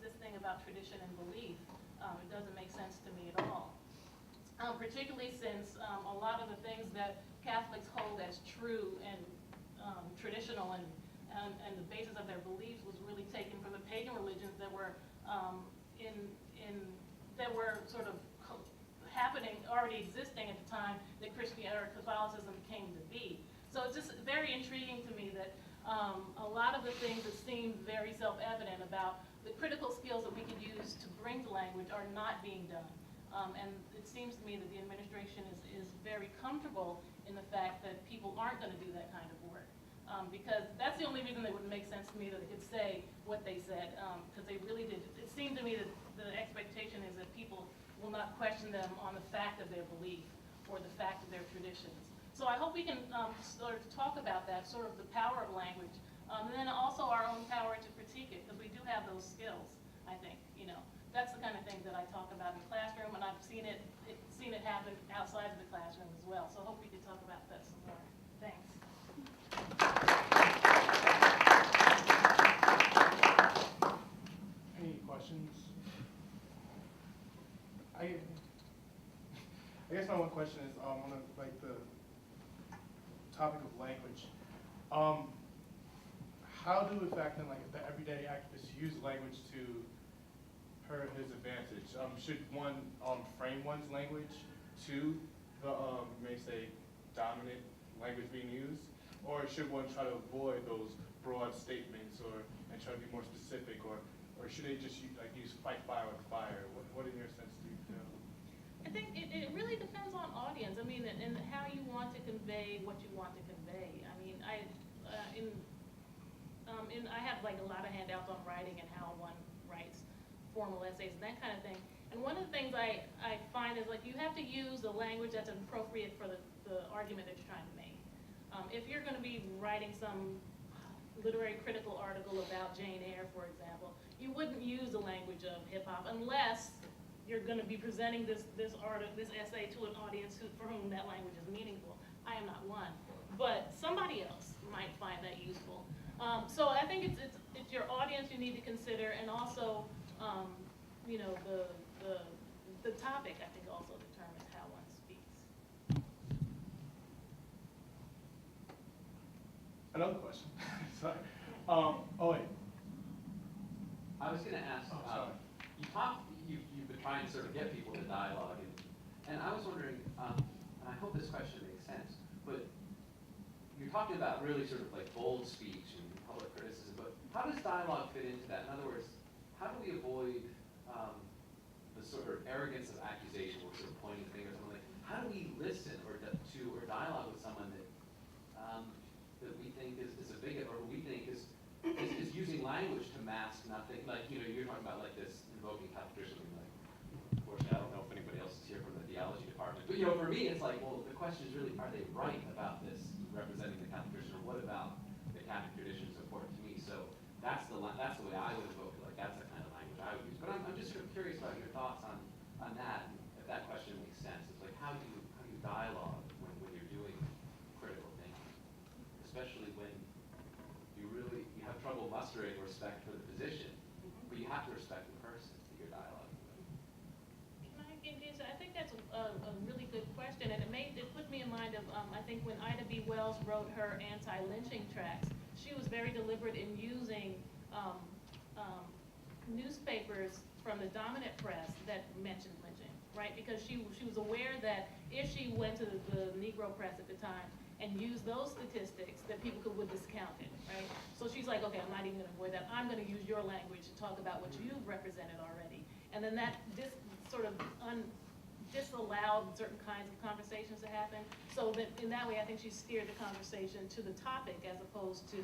This thing about tradition and belief, it doesn't make sense to me at all. Particularly since a lot of the things that Catholics hold as true and traditional and the basis of their beliefs was really taken from the pagan religions that were that were sort of happening, already existing at the time that Christianity or Catholicism came to be. So it's just very intriguing to me that a lot of the things that seem very self-evident about the critical skills that we could use to bring to language are not being done. And it seems to me that the administration is very comfortable in the fact that people aren't going to do that kind of work. Because that's the only reason it wouldn't make sense to me that they could say what they said, because they really did. It seemed to me that the expectation is that people will not question them on the fact of their belief or the fact of their traditions. So I hope we can sort of talk about that, sort of the power of language, and then also our own power to critique it, because we do have those skills, I think. That's the kind of thing that I talk about in the classroom, and I've seen it happen outside of the classroom as well. So I hope we can talk about that some more. Thanks. Any questions? I guess my one question is on the topic of language. How do, in fact, then, the everyday activists use language to his advantage? Should one frame one's language to the may say dominant language being used, or should one try to avoid those broad statements and try to be more specific, or should they just use fight fire with fire? What in your sense do you feel? I think it really depends on audience. I mean, and how you want to convey what you want to convey. I mean, I have a lot of handouts on writing and how one writes formal essays and that kind of thing. And one of the things I find is you have to use the language that's appropriate for the argument that you're trying to make. If you're going to be writing some literary critical article about Jane Eyre, for example, you wouldn't use the language of hip hop unless you're going to be presenting this essay to an audience for whom that language is meaningful. I am not one, but somebody else might find that useful. So I think it's your audience you need to consider, and also the topic, I think, also determines how one speaks. Another question. Sorry. Oh wait. I was going to ask. Sorry. You've been trying to sort of get people to dialogue, and I was wondering, and I hope this question makes sense, but you're talking about really sort of bold speech and public criticism, but how does dialogue fit into that? In other words, how do we avoid the sort of arrogance of accusation, or sort of pointing the finger at someone? How do we listen or dialogue with someone that we think is a bigot, or who we think is using language to mask nothing? You're talking about this invoking Catholic tradition. Unfortunately, I don't know if anybody else is here from the theology department, but for me, it's well, the question is really, are they right about this representing the Catholic tradition, or what about the Catholic tradition is important to me? So that's the way I would evoke it. That's the kind of language I would use. But I'm just sort of curious about your thoughts on that, and if that question makes sense. It's how do you dialogue when you're doing critical thinking, especially when you have trouble mustering respect for the position, but you have to respect the person that you're dialoguing with. Can I give this? I think that's a really good question, and it put me in mind of I think when Ida B. Wells wrote her anti-lynching tracts, she was very deliberate in using newspapers from the dominant press that mentioned lynching, right? Because she was aware that if she went to the Negro press at the time and used those statistics, that people would discount it, right? So she's like, okay, I'm not even going to avoid that. I'm going to use your language to talk about what you've represented already. And then this sort of disallowed certain kinds of conversations to happen. So that in that way, I think she steered the conversation to the topic as opposed to,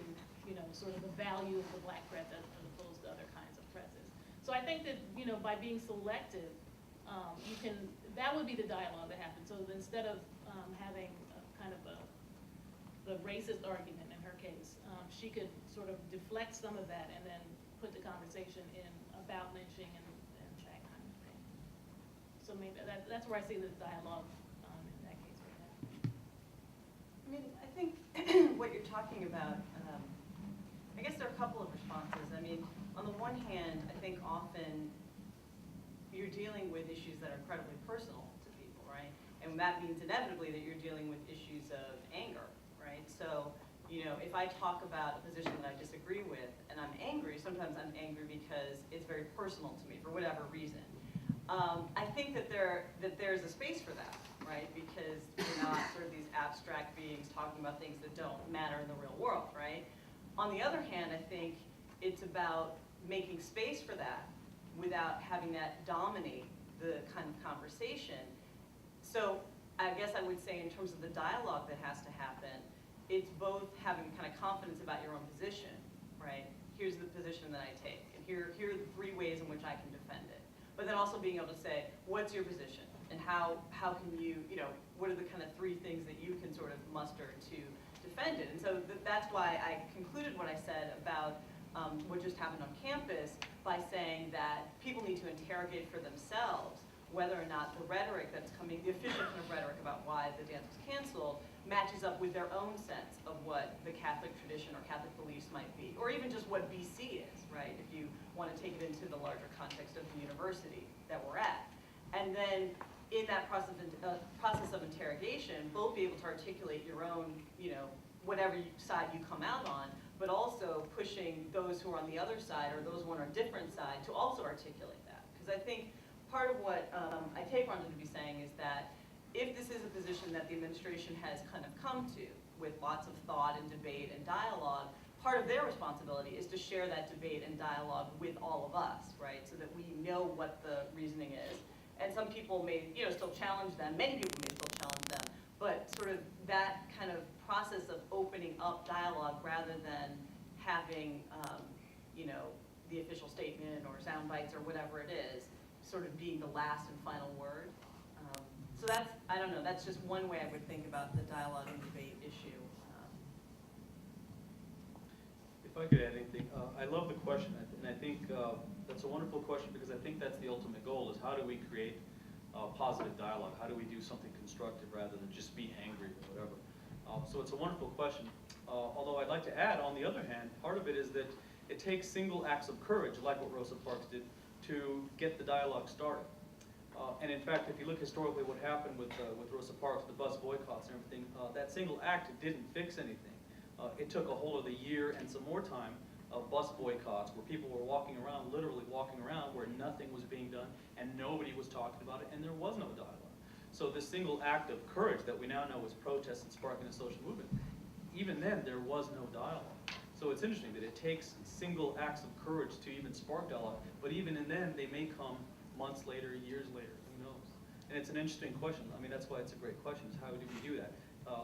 sort of the value of the black press as opposed to other kinds of presses. So I think that, by being selective, that would be the dialogue that happens. So instead of having kind of the racist argument in her case. She could sort of deflect some of that and then put the conversation in about lynching and that kind of thing. So maybe that's where I see the dialogue in that case right now. I mean, I think what you're talking about, I guess there are a couple of responses. I mean, on the one hand, I think often you're dealing with issues that are incredibly personal to people, right? And that means inevitably that you're dealing with issues of anger, right? So, you know, if I talk about a position that I disagree with and I'm angry, sometimes I'm angry because it's very personal to me for whatever reason. I think that there's a space for that, right? Because we're not sort of these abstract beings talking about things that don't matter in the real world, right? On the other hand, I think it's about making space for that without having that dominate the kind of conversation. So I guess I would say in terms of the dialogue that has to happen, it's both having kind of confidence about your own position, right? Here's the position that I take, and here are the 3 ways in which I can defend it. But then also being able to say, what's your position? And how can you, you know, what are the kind of 3 things that you can sort of muster to defend it? And so that's why I concluded what I said about what just happened on campus by saying that people need to interrogate for themselves whether or not the rhetoric that's coming, the official kind of rhetoric about why the dance was canceled, matches up with their own sense of what the Catholic tradition or Catholic beliefs might be, or even just what BC is, right? If you want to take it into the larger context of the university that we're at. And then in that process of interrogation, both be able to articulate your own, you know, whatever side you come out on, but also pushing those who are on the other side or those who are on a different side to also articulate that. Because I think part of what I take Rhonda to be saying is that if this is a position that the administration has kind of come to with lots of thought and debate and dialogue, part of their responsibility is to share that debate and dialogue with all of us, right? So that we know what the reasoning is. And some people may, you know, still challenge them. Many people may still challenge them. But sort of that kind of process of opening up dialogue rather than having, you know, the official statement or sound bites or whatever it is, sort of being the last and final word. So that's, I don't know, that's just one way I would think about the dialogue and debate issue. If I could add anything, I love the question, and I think that's a wonderful question because I think that's the ultimate goal, is how do we create positive dialogue? How do we do something constructive rather than just be angry or whatever? So it's a wonderful question. Although I'd like to add, on the other hand, part of it is that it takes single acts of courage, like what Rosa Parks did, to get the dialogue started. And in fact, if you look historically what happened with Rosa Parks, the bus boycotts and everything, that single act didn't fix anything. It took a whole other year and some more time of bus boycotts where people were walking around, literally walking around, where nothing was being done and nobody was talking about it and there was no dialogue. So this single act of courage that we now know is protest and sparking a social movement, even then there was no dialogue. So it's interesting that it takes single acts of courage to even spark dialogue, but even in then they may come months later, years later, who knows? And it's an interesting question. I mean, that's why it's a great question, is how do we do that?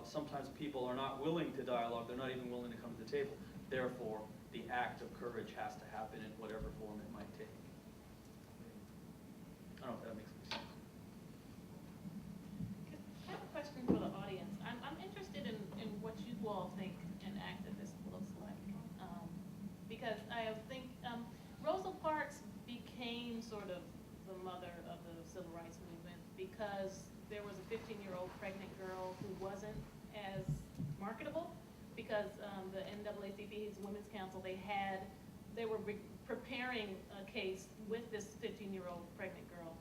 Sometimes people are not willing to dialogue, they're not even willing to come to the table. Therefore, the act of courage has to happen in whatever form it might take. I don't know if that makes any sense. I have a question for the audience. I'm interested in what you all think an activist looks like. Because I think Rosa Parks became sort of the mother of the civil rights movement because there was a 15-year-old pregnant girl who wasn't as marketable because the NAACP's Women's Council, they were preparing a case with this 15-year-old pregnant girl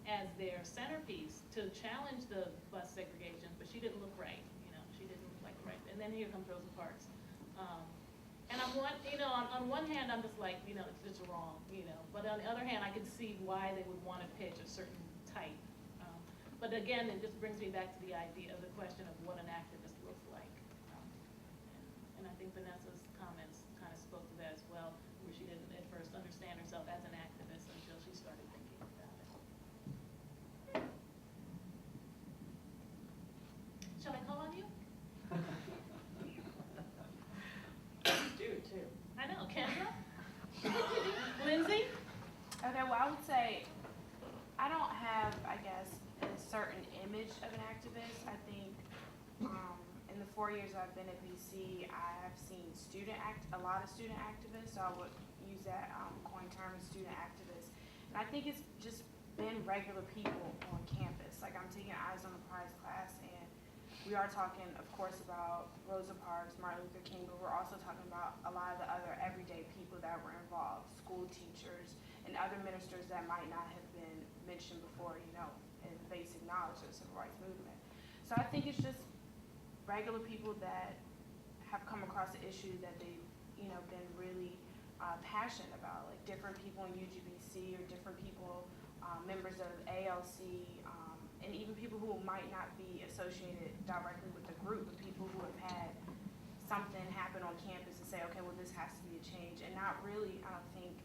as their centerpiece to challenge the bus segregation, but she didn't look right, you know, she didn't look like right. And then here comes Rosa Parks. And on one hand, I'm just like, you know, it's just wrong, you know. But on the other hand, I could see why they would want to pitch a certain type. But again, it just brings me back to the idea of the question of what an activist looks like. And I think Vanessa's comments kind of spoke to that as well, where she didn't at first understand herself as an activist until she started thinking about it. Shall I call on you? Do it too. I know, Kendra? Lindsay? Okay, well, I would say I don't have, I guess, a certain image of an activist. I think 4 years I've been at BC, I have seen a lot of student activists, so I would use that coin term, student activists. And I think it's just been regular people on campus. Like I'm taking Eyes on the Prize class, and we are talking, of course, about Rosa Parks, Martin Luther King, but we're also talking about a lot of the other everyday people that were involved, school teachers and other ministers that might not have been mentioned before, you know, in basic knowledge of the civil rights movement. So I think it's just regular people that have come across an issue that they've, you know, been really passionate about, like different people in UGBC or different people, members of ALC, and even people who might not be associated directly with the group, but people who have had something happen on campus and say, okay, well, this has to be a change, and not really, I don't think,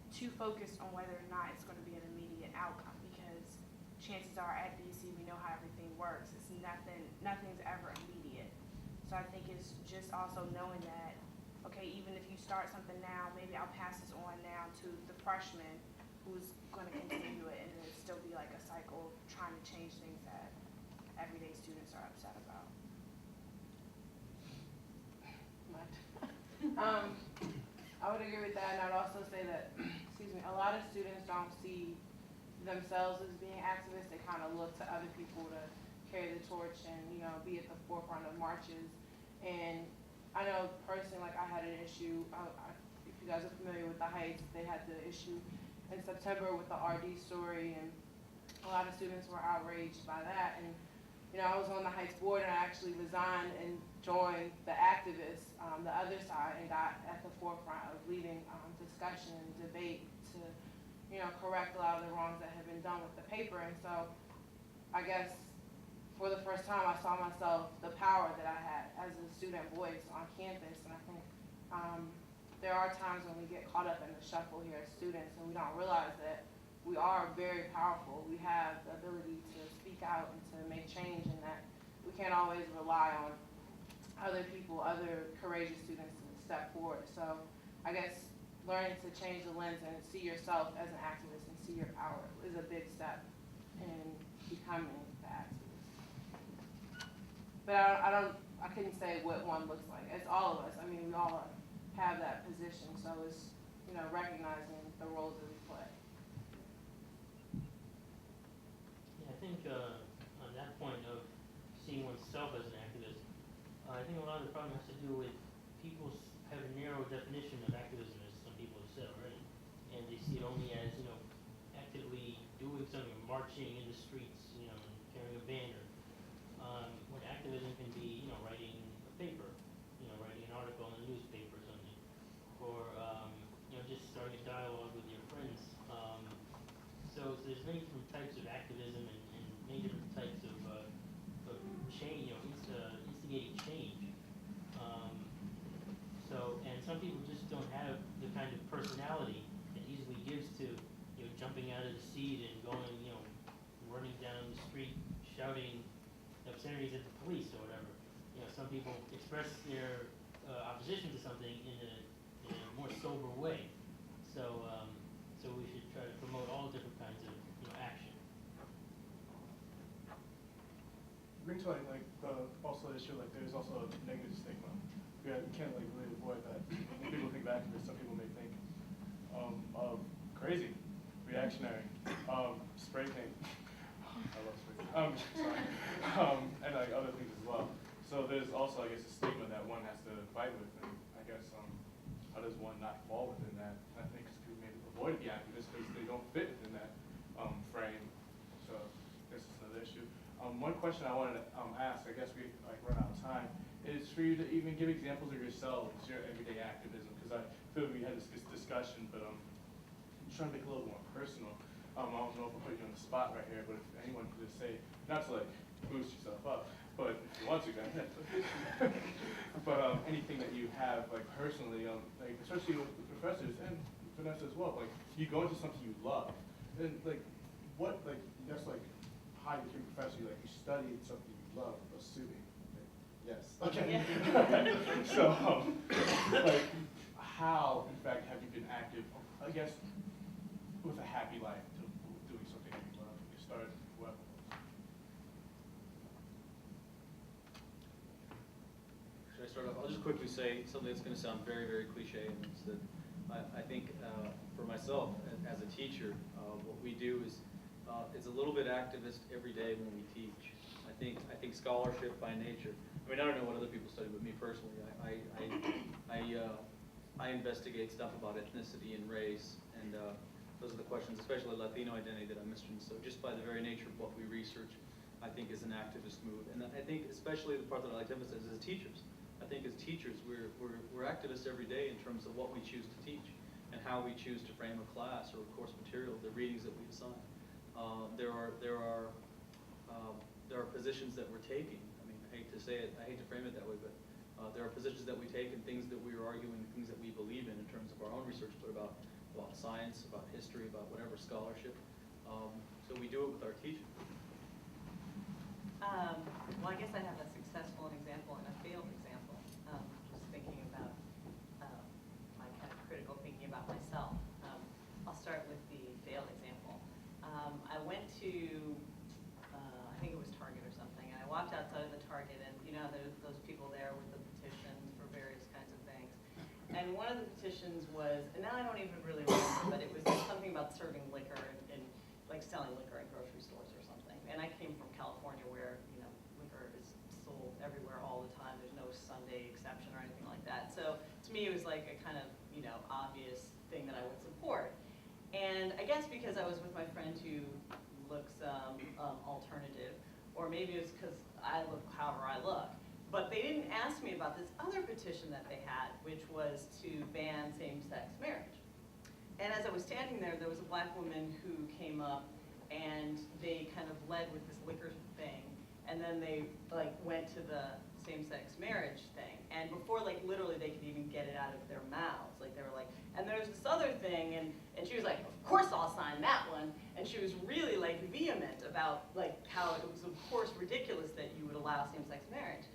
too focused on whether or not it's going to be an immediate outcome, because chances are at BC we know how everything works. It's nothing's ever immediate. So I think it's just also knowing that, okay, even if you start something now, maybe I'll pass this on now to the freshman who's going to continue it, and then it'll still be like a cycle of trying to change things that everyday students are upset about. I would agree with that, and I'd also say that, excuse me, a lot of students don't see themselves as being activists. They kind of look to other people to carry the torch and, you know, be at the forefront of marches. And I know personally, like I had an issue, if you guys are familiar with the Heights, they had the issue in September with the RD story, and a lot of students were outraged by that. And you know, I was on the Heights board, and I actually resigned and joined the activists, the other side, and got at the forefront of leading discussion and debate to, you know, correct a lot of the wrongs that had been done with the paper. And so I guess for the first time I saw myself, the power that I had as a student voice on campus. And I think there are times when we get caught up in the shuffle here as students, and we don't realize that we are very powerful. We have the ability to speak out and to make change, and that we can't always rely on other people, other courageous students to step forward. So I guess learning to change the lens and see yourself as an activist and see your power is a big step in becoming the activist. But I couldn't say what one looks like. It's all of us. I mean, we all have that position, so it's, you know, recognizing the roles that we play. Yeah, I think on that point of seeing oneself as an activist, I think a lot of the problem has to do with people have a narrow definition of activism, as some people have said already, and they see it only as, you know, actively doing something, marching in the streets, you know, and carrying a banner. When activism can be, you know, writing a paper, you know, writing an article in a newspaper or something, or you know, just starting a dialogue with your friends. So there's many different types of activism and many different types of change, you know, instigating change. And some people just don't have the kind of personality that easily gives to, you know, jumping out of the seat and going, you know, running down the street, shouting obscenities at the police or whatever. You know, some people express their opposition to something in a more sober way. So, so we should try to promote all different kinds of, you know, action. Bring to like also the issue, like there's also a negative stigma. We can't like really avoid that. When people think back to this, some people may think of crazy, reactionary, spray paint. I love spray paint. Sorry. And like other things as well. So there's also, I guess, a stigma that one has to fight with, and I guess how does one not fall within that? I think people maybe avoid the activists because they don't fit within that frame. So this is another issue. One question I wanted to ask, I guess we like run out of time, is for you to even give examples of yourselves, your everyday activism, because I feel we had this discussion, but I'm trying to make it a little more personal. I don't know if I'm putting you on the spot right here, but if anyone could just say, not to like boost yourself up, but if you want to, go ahead. But anything that you have, like personally, like especially with the professors and Vanessa as well, like you go into something you love, and like what, like that's like how you became a professor, like you studied something you love, assuming. Yes. Okay. Yeah. So, like, how, in fact, have you been active, I guess, with a happy life, to doing something that you love? You started whoever. start off, I'll just quickly say something that's going to sound very, very cliche, and it's that I think for myself as a teacher, what we do is it's a little bit activist every day when we teach. I think scholarship by nature. I mean, I don't know what other people study, but me personally, I investigate stuff about ethnicity and race, and those are the questions, especially Latino identity, that I'm interested in. So just by the very nature of what we research, I think is an activist move. And I think especially the part that I like to emphasize is as teachers. I think as teachers, we're activists every day in terms of what we choose to teach and how we choose to frame a class or a course material, the readings that we assign. There are positions that we're taking. I mean, I hate to say it, I hate to frame it that way, but there are positions that we take and things that we are arguing, things that we believe in terms of our own research, but about science, about history, about whatever scholarship. So we do it with our teaching. Well, I guess I have a successful example and a failed example. Just thinking about my kind of critical thinking about myself. I'll start with the failed example. I went to, I think it was Target or something, and I walked outside of the Target, and you know, there's those people there with the petitions for various kinds of things. And one of the petitions was, and now I don't even really remember, but it was something about serving liquor and like selling liquor in grocery stores or something. And I came from California where, you know, liquor is sold everywhere all the time. There's no Sunday exception or anything like that. So to me, it was like a kind of, you know, obvious thing that I would support. And I guess because I was with my friend who looks alternative, or maybe it's because I look however I look. But they didn't ask me about this other petition that they had, which was to ban same-sex marriage. And as I was standing there, there was a black woman who came up, and they kind of led with this liquor thing, and then they like went to the same-sex marriage thing. And before like literally they could even get it out of their mouths, like they were like, and there's this other thing, and she was like, of course I'll sign that one. And she was really like vehement about like how it was of course ridiculous that you would allow same-sex marriage.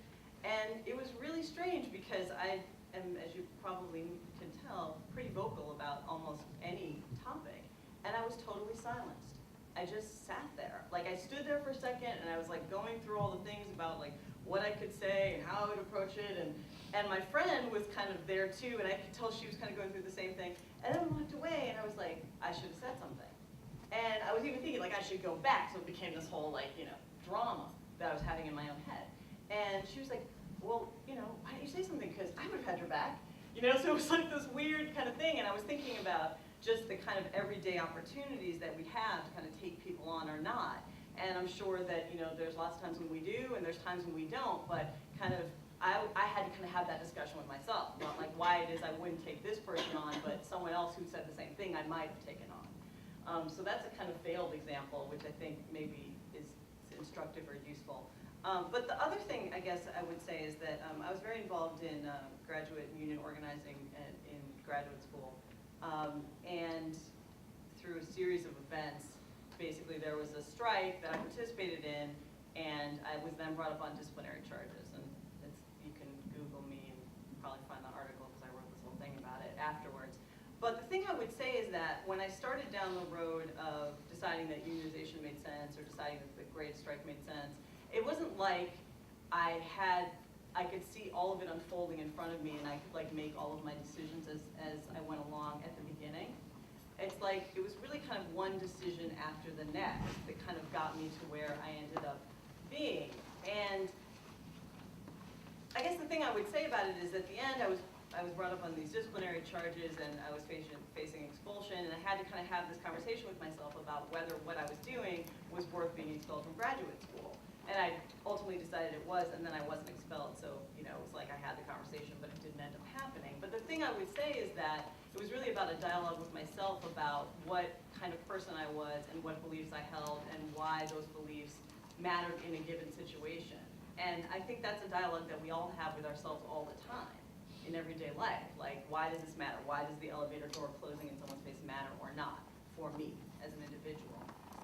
And it was really strange because I am, as you probably can tell, pretty vocal about almost any topic. And I was totally silenced. I just sat there. Like I stood there for a second and I was like going through all the things about like what I could say and how I would approach it. And my friend was kind of there too, and I could tell she was kind of going through the same thing. And then I walked away and I was like, I should have said something. And I was even thinking like I should go back, so it became this whole like, you know, drama that I was having in my own head. And she was like, well, you know, why didn't you say something? Because I would have had your back. You know, so it was like this weird kind of thing. And I was thinking about just the kind of everyday opportunities that we have to kind of take people on or not. And I'm sure that, you know, there's lots of times when we do and there's times when we don't, but kind of, I had to kind of have that discussion with myself about like why it is I wouldn't take this person on, but someone else who said the same thing I might have taken on. So that's a kind of failed example, which I think maybe is instructive or useful. But the other thing, I guess, I would say is that I was very involved in graduate union organizing in graduate school. And through a series of events, basically there was a strike that I participated in, and I was then brought up on disciplinary charges. And you can Google me and probably find the article because I wrote this whole thing about it afterwards. But the thing I would say is that when I started down the road of deciding that unionization made sense or deciding that the grade strike made sense, it wasn't like I could see all of it unfolding in front of me and I could like make all of my decisions as I went along at the beginning. It's like, it was really kind of one decision after the next that kind of got me to where I ended up being. And I guess the thing I would say about it is at the end I was brought up on these disciplinary charges and I was facing expulsion, and I had to kind of have this conversation with myself about whether what I was doing was worth being expelled from graduate school. And I ultimately decided it was, and then I wasn't expelled, so you know, it was like I had the conversation, but it didn't end up happening. But the thing I would say is that it was really about a dialogue with myself about what kind of person I was and what beliefs I held and why those beliefs mattered in a given situation. And I think that's a dialogue that we all have with ourselves all the time in everyday life. Like, why does this matter? Why does the elevator door closing in someone's face matter or not for me as an individual?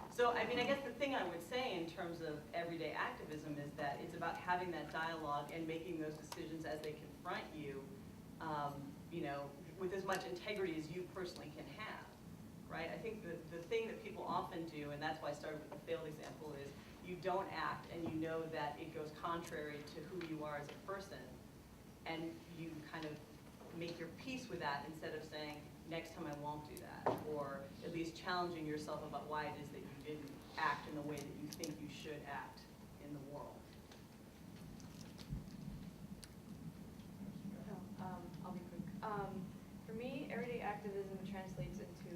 So, I mean, I guess the thing I would say in terms of everyday activism is that it's about having that dialogue and making those decisions as they confront you, you know, with as much integrity as you personally can have, right? I think the thing that people often do, and that's why I started with the failed example, is you don't act and you know that it goes contrary to who you are as a person, and you kind of make your peace with that instead of saying, next time I won't do that, or at least challenging yourself about why it is that you didn't act in the way that you think you should act in the world. I'll be quick. For me, everyday activism translates into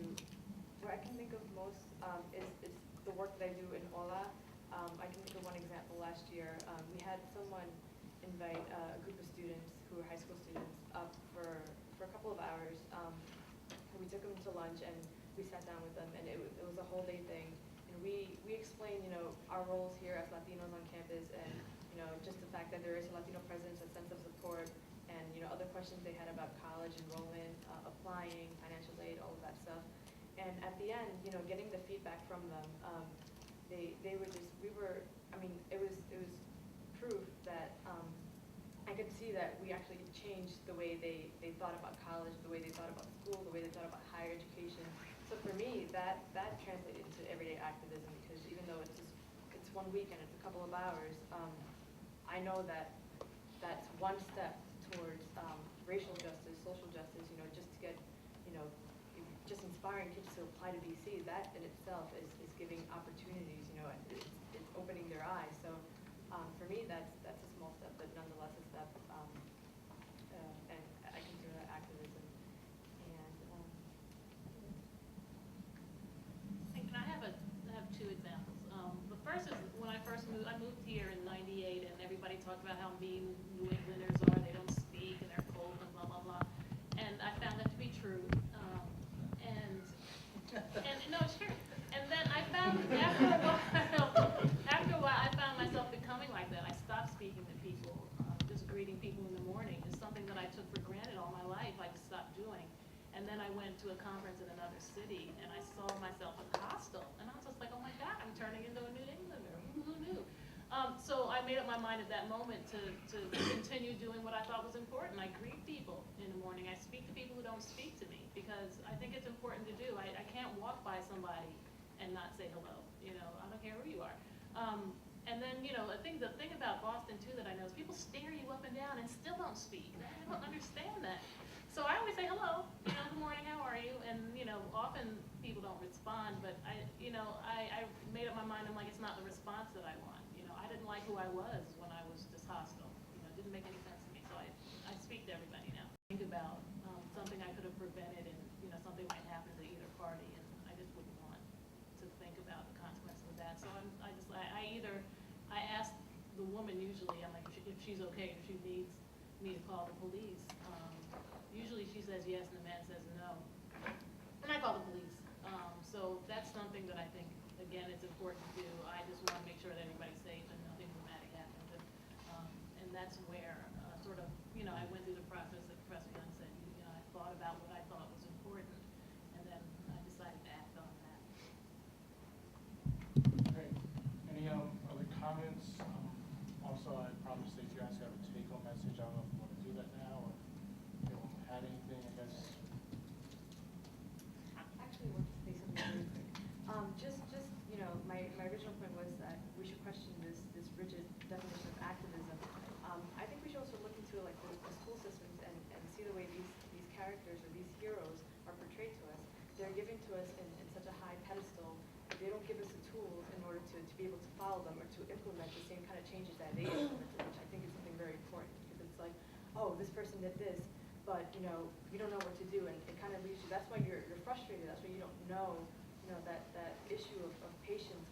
what I can think of most is the work that I do in OLA. I can think of one example last year. We had someone invite a group of students who were high school students up for a couple of hours. We took them to lunch and we sat down with them, and it was a whole day thing. And we explained, our roles here as Latinos on campus, and just the fact that there is a Latino presence, a sense of support, and other questions they had about college enrollment, applying, financial aid, all of that stuff. And at the end, getting the feedback from them, they were just, it was proof that I could see that we actually changed the way they thought about college, the way they thought about school, the way they thought about higher education. So for me, that translated into everyday activism, because even though it's 1 week and it's a couple of hours, I know that that's one step towards racial justice, social justice, just to get, just inspiring kids to apply to BC. That in itself is giving opportunities, it's opening their eyes. So for me, that's a small step, but nonetheless a step, and I consider that activism. And can I have two examples? The first is when I moved here in '98, and everybody talked about how mean New Englanders are. They don't speak and they're cold and blah blah blah. And I found that to be true. And no, it's true. And then I found after a while, I found myself becoming like that. I stopped speaking to people. Just greeting people in the morning is something that I took for granted all my life. I just stopped doing. And then I went to a conference in another city, and I saw myself as hostile. And I was just like, oh my God, I'm turning into a New Englander. Who knew? So I made up my mind at that moment to continue doing what I thought was important. I greet people in the morning. I speak to people who don't speak to me, because I think it's important to do. I can't walk by somebody and not say hello. I don't care who you are. And then, the thing about Boston too that I know is people stare you up and down and still don't speak. I don't understand that. So I always say hello, good morning, how are you? And often people don't respond, but I made up my mind. I'm like, it's not the response that I want. I didn't like who I was when I was just hostile. It didn't make any sense to me. So I speak to everybody now. Think about something I could have prevented, and something might happen to either party, and I just wouldn't want to think about the consequences of that. So I ask the woman usually, I'm like, if she's okay, if she needs me to call the police. Usually she says yes, and the man says no, and I call the police. So that's something that I think, again, it's important to do. I just want to make sure that everybody's safe and nothing dramatic happens. And that's where I went through the process that Professor Young said. I thought about what I thought was important, and then I decided to act on that. Great. Any other comments? Also, I promised that you guys have a take-home message. I don't know if you want to do that now, or if you want to add anything, I guess. Actually, I want to say something really quick. My original point was that we should question this rigid definition of activism. I think we should also look into like the school systems and see the way these characters or these heroes are portrayed to us. They're given to us in such a high pedestal. They don't give us the tools in order to be able to follow them or to implement the same kind of changes that they implemented, which I think is something very important, because it's like, oh, this person did this, but you don't know what to do, and it kind of leaves you. That's why you're frustrated. That's why you don't know, that issue of patience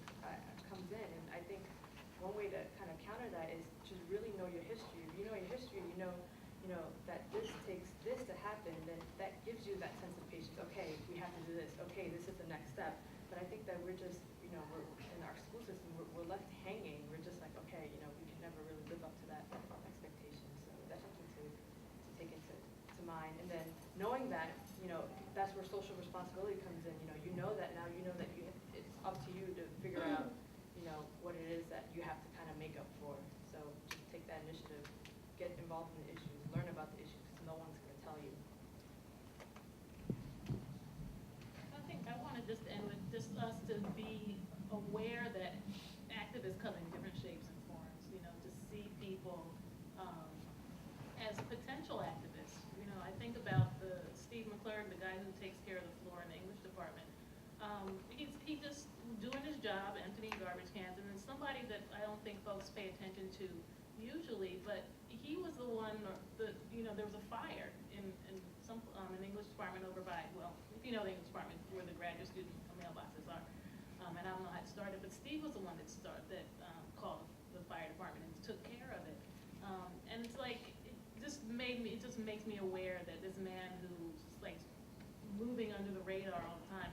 comes in. And I think one way to kind of counter that is to really know your history. If you know your history, you know that this takes this to happen, then that gives you that sense of patience. Okay, we have to do this. Okay, this is the next step. But I think that we're just, we're in our school system, we're left hanging. We're just like, okay, we can never really live up to that expectation. So that's something to take into mind. And then knowing that, that's where social responsibility comes in. You know that now. You know that it's up to you to figure out, what it is that you have to kind of make up for. So just take that initiative, get involved in the issues, learn about the issues, because no one's going to tell you. I think I want to just end with just us to be aware that activists come in different shapes and forms. To see people as potential think about Steve McClurg, the guy who takes care of the floor in the English department. He just doing his job, emptying garbage cans, and then somebody that I don't think folks pay attention to usually, but he was the one, there was a fire in an English department over by, well, if you know the English department where the graduate student mailboxes are. And I don't know how it started, but Steve was the one that called the fire department and took care of it. And it's like, it just makes me aware that this man who's like moving under the radar all the time